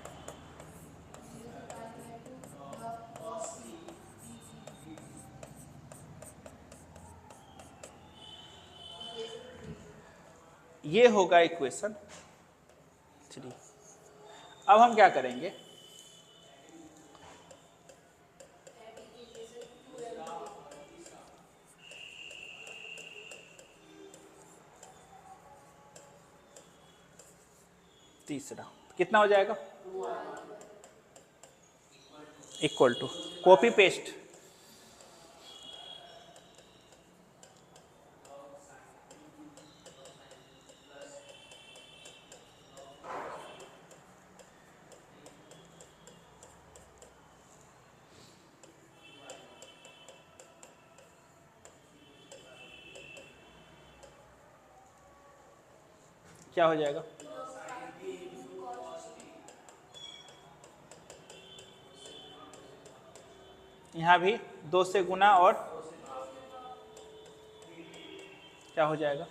ये होगा इक्वेशन 3। अब हम क्या करेंगे, तीसरा कितना हो जाएगा, इक्वल टू, कॉपी पेस्ट, क्या हो जाएगा, यहाँ भी 2 से गुना और क्या हो जाएगा,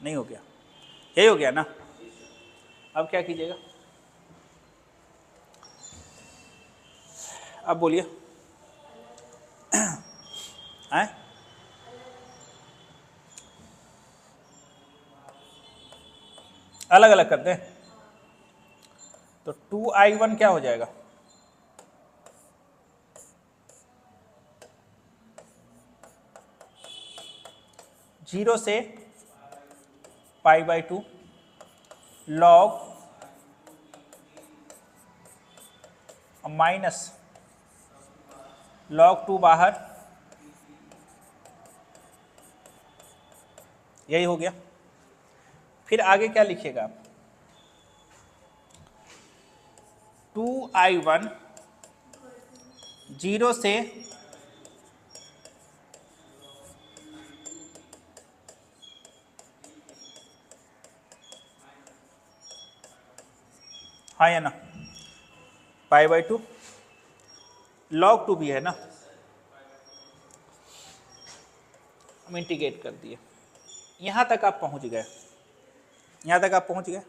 नहीं हो गया, यही हो गया ना। अब क्या कीजिएगा, अब बोलिए, हैं, अलग अलग करते हैं। तो 2I1 क्या हो जाएगा, जीरो से π/2 लॉग माइनस log 2 बाहर, यही हो गया। फिर आगे क्या लिखिएगा आप, 2I1 जीरो से हाँ या ना, π/2 log 2 भी है ना, हम इंटीग्रेट कर दिए, यहां तक आप पहुंच गए, यहां तक आप पहुंच गए।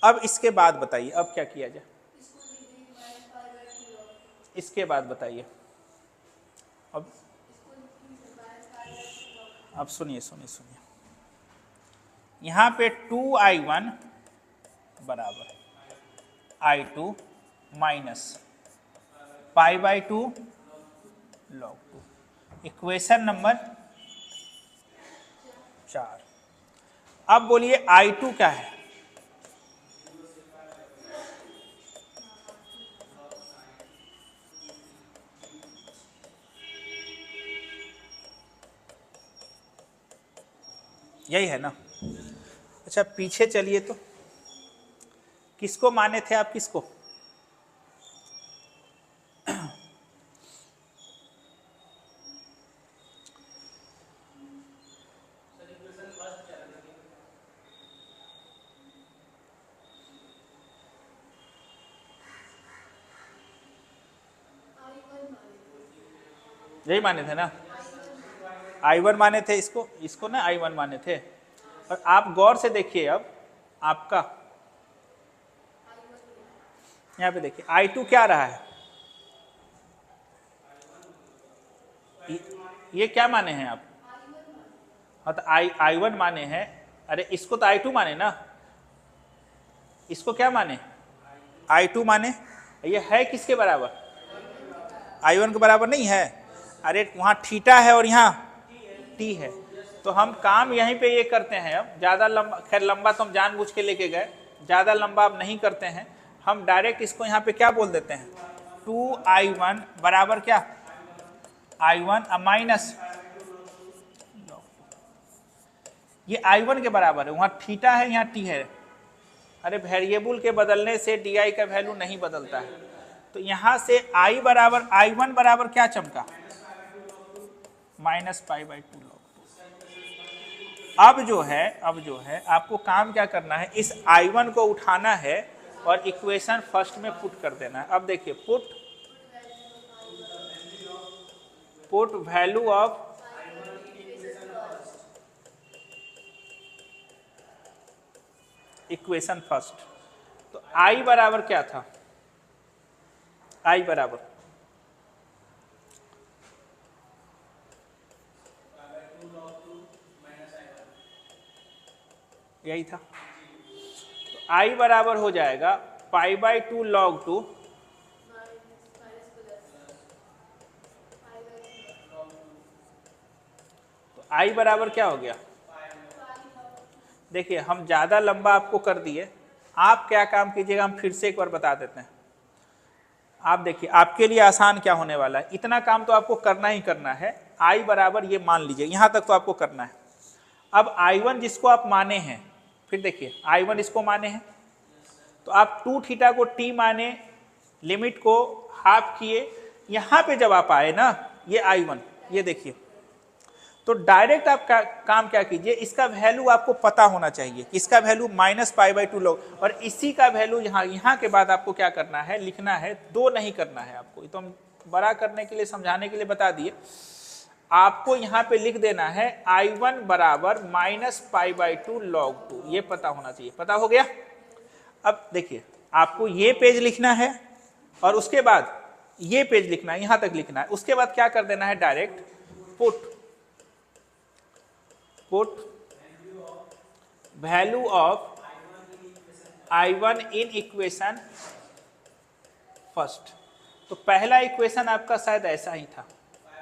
अब इसके बाद बताइए अब क्या किया जाए, इसके बाद बताइए। अब सुनिए सुनिए सुनिए, यहां पे 2I1 बराबर I2 minus π/2 log 2, equation number 4। अब बोलिए I2 क्या है, यही है ना। अच्छा पीछे चलिए, तो किसको माने थे आप, किसको, यही माने थे ना, I1 माने थे इसको, इसको ना I1 माने थे। और आप गौर से देखिए, अब आपका यहाँ पे देखिए I2 क्या रहा है, ये क्या माने हैं आप, हाँ तो I1 माने हैं, अरे इसको तो I2 माने ना, इसको क्या माने, I2 माने, ये है किसके बराबर, I1 के बराबर नहीं है, अरे वहाँ थीटा है और यहाँ t है। तो हम काम यहीं पे ये करते हैं, अब ज़्यादा लंबा, खैर लंबा तो हम जानबूझ के लेके गए, ज़्यादा लंबा अब नहीं करते हैं, हम डायरेक्ट इसको यहाँ पे क्या बोल देते हैं, 2I1 बराबर क्या, I1 माइनस, ये I1 के बराबर है, वहां थीटा है यहाँ टी है। अरे वेरिएबल के बदलने से डी का वैल्यू नहीं बदलता है। तो यहां से I बराबर I1 बराबर क्या चमका, -π/2 log। अब जो है आपको काम क्या करना है, इस I1 को उठाना है और इक्वेशन फर्स्ट में पुट कर देना है। अब देखिए put value of equation first. तो I बराबर क्या था, I बराबर यही था। तो I बराबर हो जाएगा π/2 log 2 तो I बराबर क्या हो गया। देखिए हम ज्यादा लंबा आपको कर दिए, आप क्या काम कीजिएगा, हम फिर से एक बार बता देते हैं। आप देखिए आपके लिए आसान क्या होने वाला है, इतना काम तो आपको करना ही करना है। I बराबर ये मान लीजिए, यहां तक तो आपको करना है। अब I1 जिसको आप माने हैं, फिर देखिए I1 इसको माने हैं, तो आप 2 थीटा को t माने, लिमिट को हाफ किए, यहां पे जब आप आए ना ये I1, ये देखिए, तो डायरेक्ट आप काम क्या कीजिए, इसका वैल्यू आपको पता होना चाहिए, इसका वैल्यू -π/2 log, और इसी का वैल्यू यहाँ के बाद आपको क्या करना है, लिखना है, 2 नहीं करना है आपको, ये तो हम बड़ा करने के लिए समझाने के लिए बता दिए। आपको यहाँ पे लिख देना है I1 बराबर -π/2 log 2, ये पता होना चाहिए। पता हो गया। अब देखिए आपको ये पेज लिखना है और उसके बाद ये पेज लिखना है, यहां तक लिखना है। उसके बाद क्या कर देना है, direct put value of I1 in equation first. तो पहला इक्वेशन आपका शायद ऐसा ही था,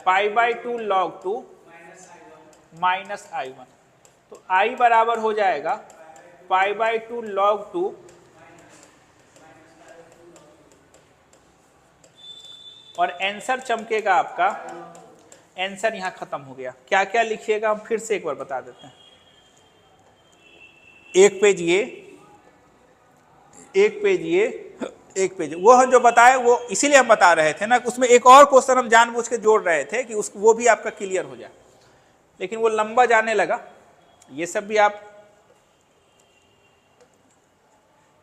π/2 log 2 माइनस I1। तो I बराबर हो जाएगा π/2 log 2 और आंसर चमकेगा आपका, आंसर यहां खत्म हो गया। क्या क्या लिखिएगा हम फिर से एक बार बता देते हैं। एक पेज ये, एक पेज ये, एक पेज वो हम जो बताए वो इसीलिए हम बता रहे थे ना, उसमें एक और क्वेश्चन हम जानबूझ के जोड़ रहे थे कि वो भी आपका क्लियर हो जाए, लेकिन वो लंबा जाने लगा। ये सब भी आप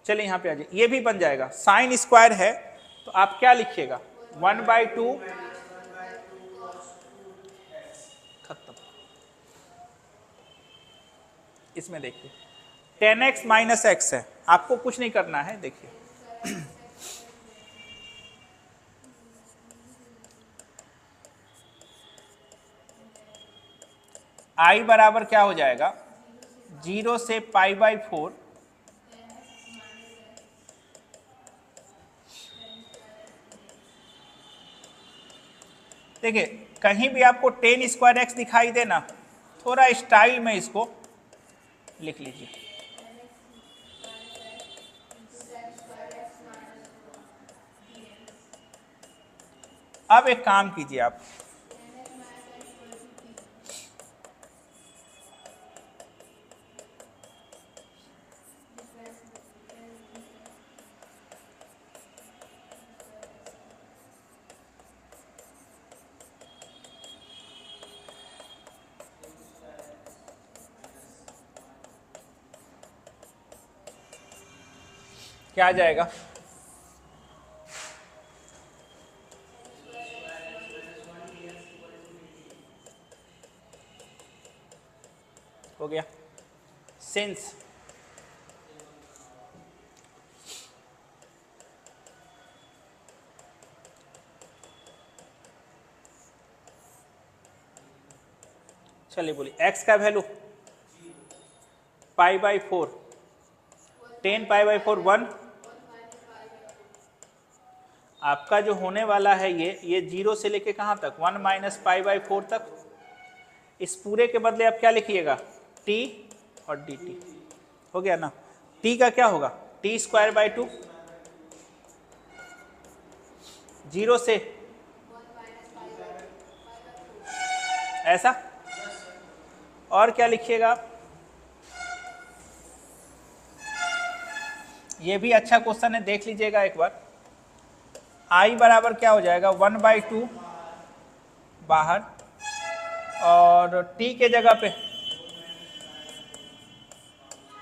चलिए यहां पे आ जाइए, ये भी बन जाएगा। साइन स्क्वायर है तो आप क्या लिखिएगा, 1/2 खत्म। इसमें देखिए 10x माइनस x है, आपको कुछ नहीं करना है। देखिए I बराबर क्या हो जाएगा, 0 से π/4 देखिए कहीं भी आपको 10 स्क्वायर x दिखाई दे ना, थोड़ा स्टाइल में इसको लिख लीजिए। अब एक काम कीजिए आप, क्या आ जाएगा, हो गया। सिंस चलिए बोलिए x का वैल्यू π/4, 10 π/4 1, आपका जो होने वाला है ये 0 से लेके कहां तक, 1 माइनस π/4 तक। इस पूरे के बदले आप क्या लिखिएगा, t और dt, हो गया ना। t का क्या होगा, t²/2, 0 से ऐसा, और क्या लिखिएगा आप, ये भी अच्छा क्वेश्चन है, देख लीजिएगा एक बार। I बराबर क्या हो जाएगा 1/2 बाहर, और t के जगह पे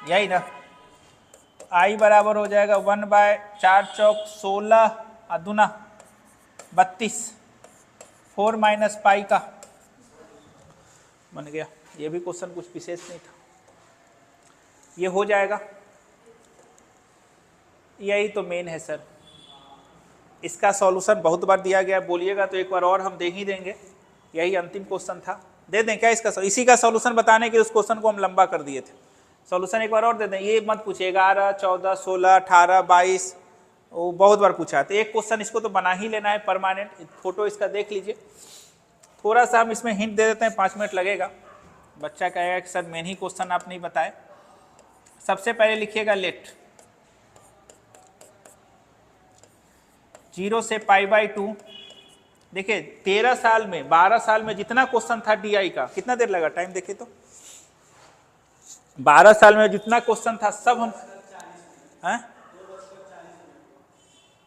यही ना, I बराबर हो जाएगा 1/4 चौक 16 अदुना 32, 4 माइनस पाई का बन गया। ये भी क्वेश्चन कुछ विशेष नहीं था, ये हो जाएगा। यही तो मेन है सर, इसका सॉल्यूशन बहुत बार दिया गया, बोलिएगा तो एक बार और हम दे ही देंगे। यही अंतिम क्वेश्चन था, दे दें क्या इसका? इसी का सॉल्यूशन बताने के उस क्वेश्चन को हम लंबा कर दिए थे। सॉल्यूशन एक बार और दे दें, ये मत पूछिए 11, 14, 16, 18, 22, वो बहुत बार पूछा। तो एक क्वेश्चन इसको तो बना ही लेना है परमानेंट। फोटो इसका देख लीजिए, थोड़ा सा हम इसमें हिंट दे देते हैं, 5 मिनट लगेगा। बच्चा कहेगा कि सर मेन ही क्वेश्चन आप नहीं बताए। सबसे पहले लिखिएगा लेट 0 से π/2। देखिए 13 साल में 12 साल में जितना क्वेश्चन था DI का, कितना देर लगा टाइम देखिए तो, 12 साल में जितना क्वेश्चन था सब हम हैं,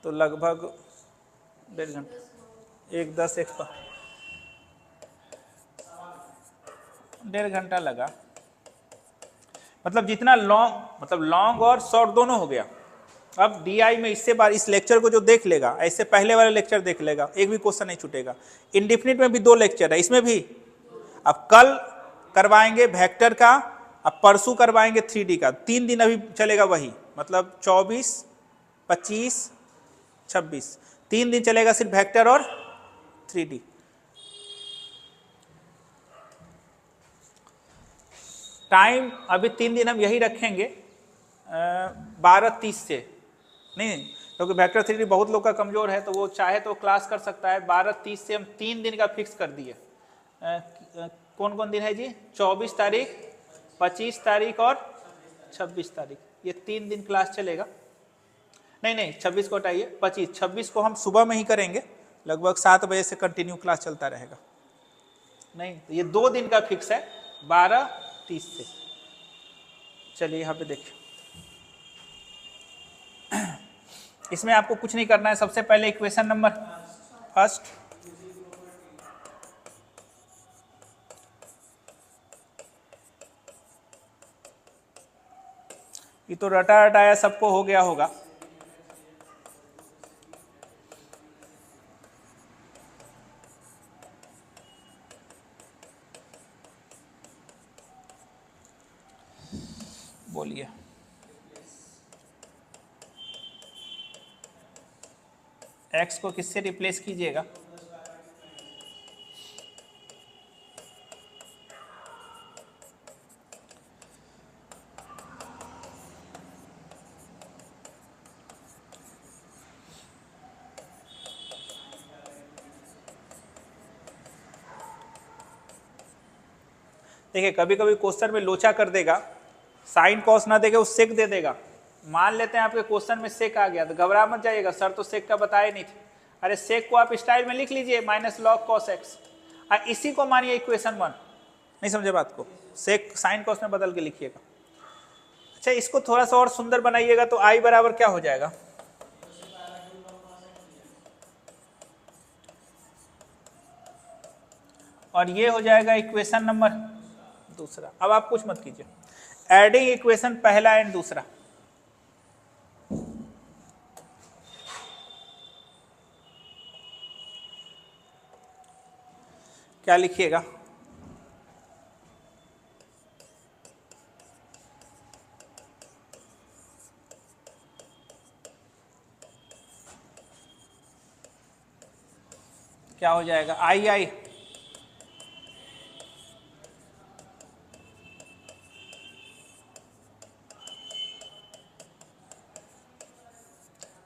तो लगभग 1.5 घंटा, 1:10 1:15 घंटा लगा। मतलब जितना लॉन्ग, मतलब लॉन्ग और शॉर्ट दोनों हो गया। अब DI में इससे बार इस लेक्चर को जो देख लेगा, ऐसे पहले वाले लेक्चर देख लेगा, एक भी क्वेश्चन नहीं छूटेगा। इंडिफिनिट में भी 2 लेक्चर है, इसमें भी। अब कल करवाएंगे वेक्टर का, अब परसों करवाएंगे 3D का। 3 दिन अभी चलेगा वही, मतलब 24, 25, 26, 3 दिन चलेगा सिर्फ वेक्टर और 3D। टाइम अभी 3 दिन हम यही रखेंगे 12:30 से, नहीं क्योंकि वेक्टर 3D बहुत लोग का कमजोर है, तो वो चाहे तो क्लास कर सकता है। 12:30 से हम 3 दिन का फिक्स कर दिए। कौन कौन दिन है जी? 24 तारीख, 25 तारीख और 26 तारीख, ये 3 दिन क्लास चलेगा। नहीं 26 को हटाइए, 26 को हम सुबह में ही करेंगे, लगभग 7 बजे से कंटिन्यू क्लास चलता रहेगा। नहीं तो ये 2 दिन का फिक्स है 12:30 से। चलिए यहाँ पे देखिए, इसमें आपको कुछ नहीं करना है। सबसे पहले इक्वेशन नंबर फर्स्ट, ये तो रटा रटाया सबको हो गया होगा। बोलिए x को किससे रिप्लेस कीजिएगा? देखिए कभी कभी क्वेश्चन में लोचा कर देगा, साइन कॉस ना देगा, वो सेक दे देगा। मान लेते हैं आपके क्वेश्चन में सेक आ गया, तो घबरा मत जाइएगा, सर तो सेक का बताया नहीं थे। अरे सेक को आप स्टाइल में लिख लीजिए -log cos x, इसी को मानिए इक्वेशन 1। नहीं समझे बात को? सेक साइन कॉस में बदल के लिखिएगा। अच्छा इसको थोड़ा सा और सुंदर बनाइएगा, तो I बराबर क्या हो जाएगा? और ये हो जाएगा इक्वेशन नंबर दूसरा। अब आप कुछ मत कीजिए, एडिंग इक्वेशन पहला एंड दूसरा। क्या लिखिएगा? क्या हो जाएगा? आई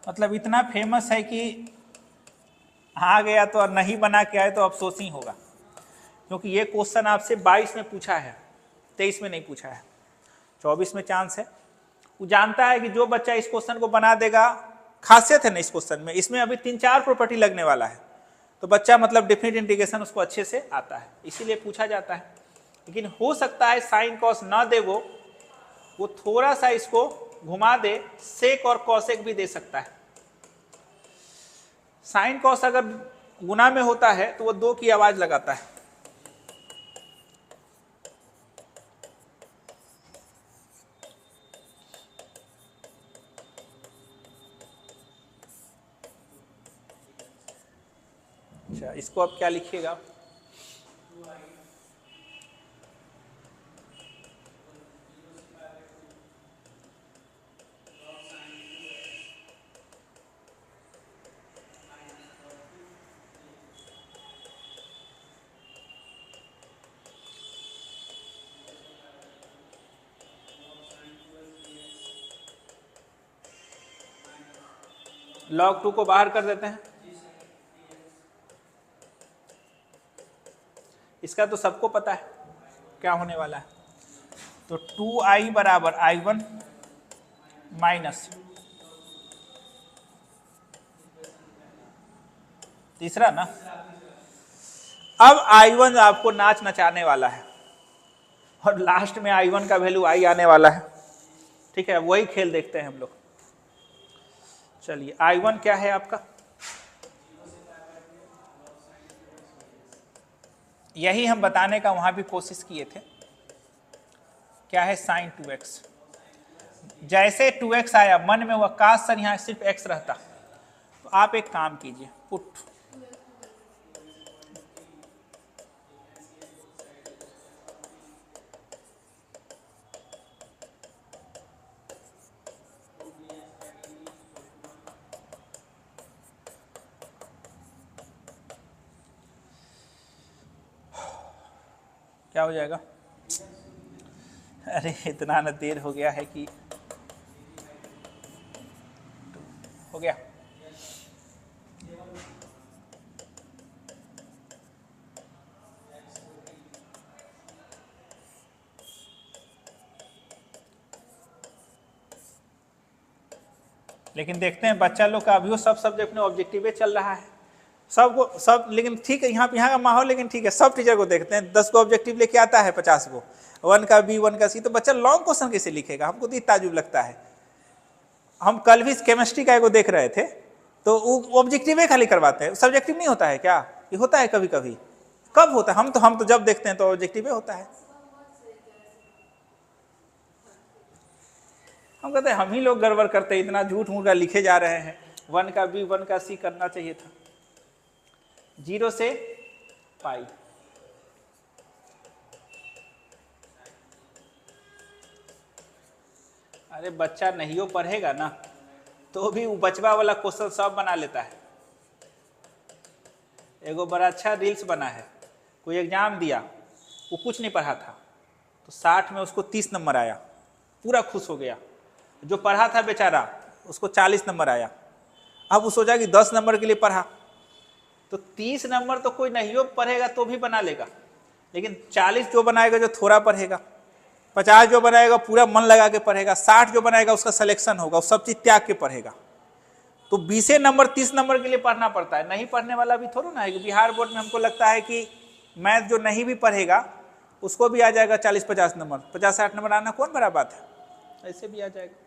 मतलब इतना फेमस है कि आ गया तो, और नहीं बना के आए तो अफसोस ही होगा, क्योंकि ये क्वेश्चन आपसे 22 में पूछा है, 23 में नहीं पूछा है, 24 में चांस है। वो जानता है कि जो बच्चा इस क्वेश्चन को बना देगा, खासियत है ना इस क्वेश्चन में, इसमें अभी 3-4 प्रॉपर्टी लगने वाला है, तो बच्चा मतलब डेफिनेट इंटीग्रेशन उसको अच्छे से आता है, इसीलिए पूछा जाता है। लेकिन हो सकता है साइन कॉस ना दे, वो थोड़ा सा इसको घुमा दे, सेक और कौसेक भी दे सकता है। साइन कॉस अगर गुना में होता है तो वो 2 की आवाज लगाता है। अच्छा, इसको अब क्या लिखिएगा? log 2 को बाहर कर देते हैं। इसका तो सबको पता है क्या होने वाला है। तो 2i बराबर i1 माइनस तीसरा ना, अब i1 आपको नाच नचाने वाला है और लास्ट में i1 का वैल्यू i आने वाला है। ठीक है, वही खेल देखते हैं हम लोग। चलिए, i1 क्या है आपका? यही हम बताने का वहां भी कोशिश किए थे। क्या है? Sign 2x। जैसे 2x आया मन में, वह काश सर यहां सिर्फ x रहता। तो आप एक काम कीजिए, पुट क्या हो जाएगा? अरे इतना न देर हो गया है कि हो गया। लेकिन देखते हैं बच्चा लोग का अभी सब सब्जेक्ट में ऑब्जेक्टिव चल रहा है सबको सब। लेकिन ठीक है, यहाँ का माहौल लेकिन ठीक है। सब टीचर को देखते हैं 10 को ऑब्जेक्टिव लेके आता है, 50 को 1 का बी 1 का सी। तो बच्चा लॉन्ग क्वेश्चन कैसे लिखेगा? हमको तो ताजुब लगता है। हम कल भी केमिस्ट्री का एगो देख रहे थे, तो वो ऑब्जेक्टिव खाली करवाते हैं, सब्जेक्टिव नहीं होता है क्या? ये होता है कभी कभी। कब होता है? हम तो जब देखते हैं तो ऑब्जेक्टिव होता है। हम कहते हैं हम ही लोग गड़बड़ करते हैं, इतना झूठ मूठ का लिखे जा रहे हैं। 1 का बी 1 का सी करना चाहिए था। 0 से पाई। अरे बच्चा नहीं पढ़ेगा ना तो भी वो बचवा वाला क्वेश्चन सब बना लेता है। एगो बड़ा अच्छा रील्स बना है, कोई एग्जाम दिया, वो कुछ नहीं पढ़ा था, तो 60 में उसको 30 नंबर आया, पूरा खुश हो गया। जो पढ़ा था बेचारा उसको 40 नंबर आया। अब वो सोचा कि 10 नंबर के लिए पढ़ा, तो 30 नंबर तो कोई नहीं पढ़ेगा तो भी बना लेगा, लेकिन 40 जो बनाएगा जो थोड़ा पढ़ेगा, 50 जो बनाएगा पूरा मन लगा के पढ़ेगा, 60 जो बनाएगा उसका सिलेक्शन होगा, वो सब चीज त्याग के पढ़ेगा। तो 20 नंबर 30 नंबर के लिए पढ़ना पड़ता है। नहीं पढ़ने वाला भी थोड़ा ना है कि बिहार बोर्ड में हमको लगता है कि मैथ जो नहीं भी पढ़ेगा उसको भी आ जाएगा 40-50 नंबर, 50-60 नंबर आना कौन बड़ा बात है, ऐसे भी आ जाएगा।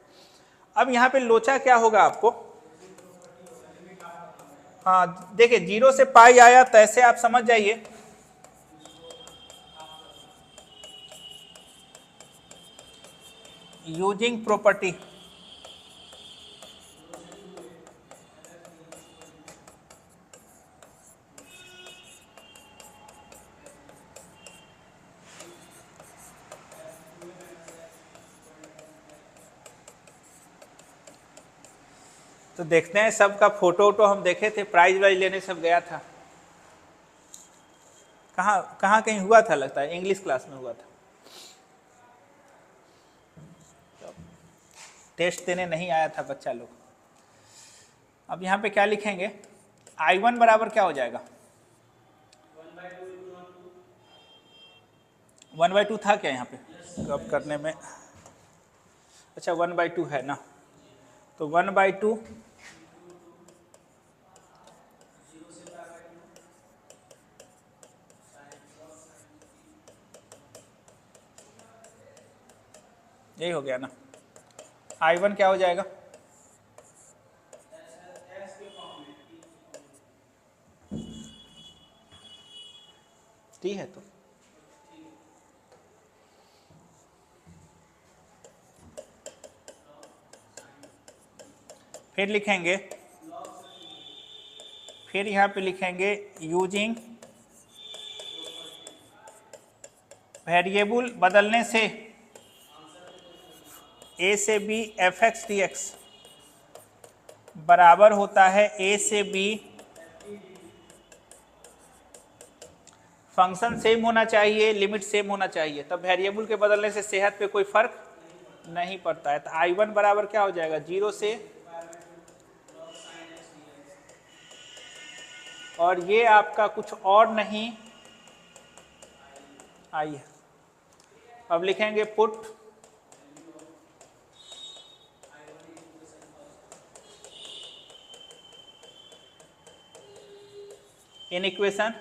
अब यहाँ पे लोचा क्या होगा आपको? हाँ देखिए, 0 से पाई आया तो ऐसे आप समझ जाइए यूजिंग प्रॉपर्टी। तो देखते हैं, सबका फोटो वोटो हम देखे थे, प्राइज वाइज लेने सब गया था। कहाँ कहाँ कहीं हुआ था, लगता है इंग्लिश क्लास में हुआ था। टेस्ट देने नहीं आया था बच्चा लोग। अब यहाँ पे क्या लिखेंगे? I1 बराबर क्या हो जाएगा? 1/2 था क्या यहाँ पे? अब करने में अच्छा 1/2 है ना, तो 1/2 यही हो गया ना। I1 क्या हो जाएगा? टी है तो फिर लिखेंगे, फिर यहां पे लिखेंगे यूजिंग वेरिएबल बदलने से a से b fx dx बराबर होता है a से b, फंक्शन सेम होना चाहिए, लिमिट सेम होना चाहिए, तब वेरिएबल के बदलने से सेहत पे कोई फर्क नहीं पड़ता है। तो I1 बराबर क्या हो जाएगा? 0 से, और ये आपका कुछ और नहीं आई है। अब लिखेंगे पुट इन इक्वेशन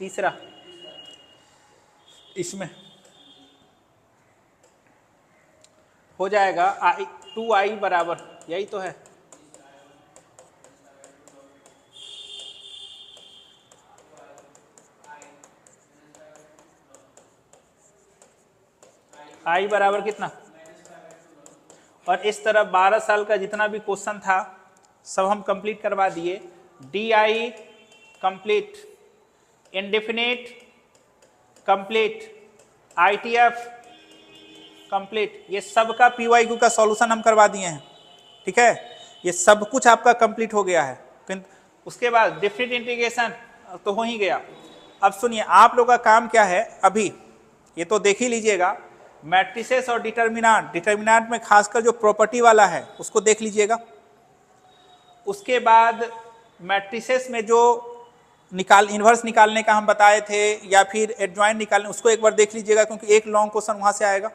तीसरा, इसमें हो जाएगा I2i बराबर, यही तो है, i बराबर कितना, और इस तरफ 12 साल का जितना भी क्वेश्चन था सब हम कंप्लीट करवा दिए। D complete, indefinite complete, ITF complete, ये सब का PYQ का सॉल्यूशन हम करवा दिए हैं। ठीक है, ये सब कुछ आपका कंप्लीट हो गया है। उसके बाद डिफरेंट इंटीग्रेशन तो हो ही गया। अब सुनिए, आप लोग का काम क्या है, अभी ये तो देख ही लीजिएगा, मैट्रिसेस और डिटर्मिनेंट, डिटर्मिनेंट में खासकर जो प्रॉपर्टी वाला है उसको देख लीजिएगा। उसके बाद मैट्रिसेस में जो इन्वर्स निकालने का हम बताए थे या फिर एडजॉइंट निकालने, उसको एक बार देख लीजिएगा, क्योंकि एक लॉन्ग क्वेश्चन वहां से आएगा।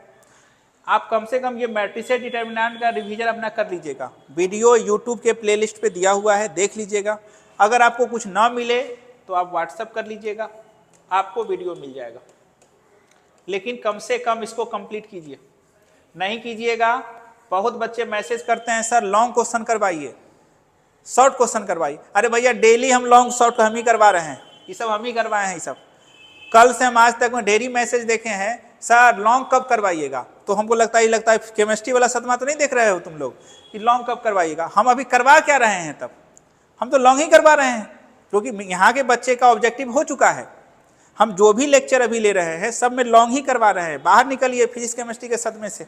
आप कम से कम ये मैट्रिसेस डिटर्मिनेंट का रिवीजन अपना कर लीजिएगा। वीडियो यूट्यूब के प्लेलिस्ट पे दिया हुआ है, देख लीजिएगा। अगर आपको कुछ ना मिले तो आप व्हाट्सएप कर लीजिएगा, आपको वीडियो मिल जाएगा। लेकिन कम से कम इसको कंप्लीट कीजिए, नहीं कीजिएगा। बहुत बच्चे मैसेज करते हैं सर लॉन्ग क्वेश्चन करवाइए, शॉर्ट क्वेश्चन करवाइए। अरे भैया डेली हम लॉन्ग शॉर्ट हम ही करवा रहे हैं, ये सब हम ही करवाए हैं। ये सब कल से हम आज तक में ढेरी मैसेज देखे हैं, सर लॉन्ग कब करवाइएगा। तो हमको लगता है केमिस्ट्री वाला सदमा तो नहीं देख रहे हो तुम लोग कि लॉन्ग कब करवाइएगा। हम अभी करवा क्या रहे हैं, तब हम तो लॉन्ग ही करवा रहे हैं, क्योंकि यहाँ के बच्चे का ऑब्जेक्टिव हो चुका है। हम जो भी लेक्चर अभी ले रहे हैं सब में लॉन्ग ही करवा रहे हैं। बाहर निकलिए फिजिक्स केमिस्ट्री के सदमे से।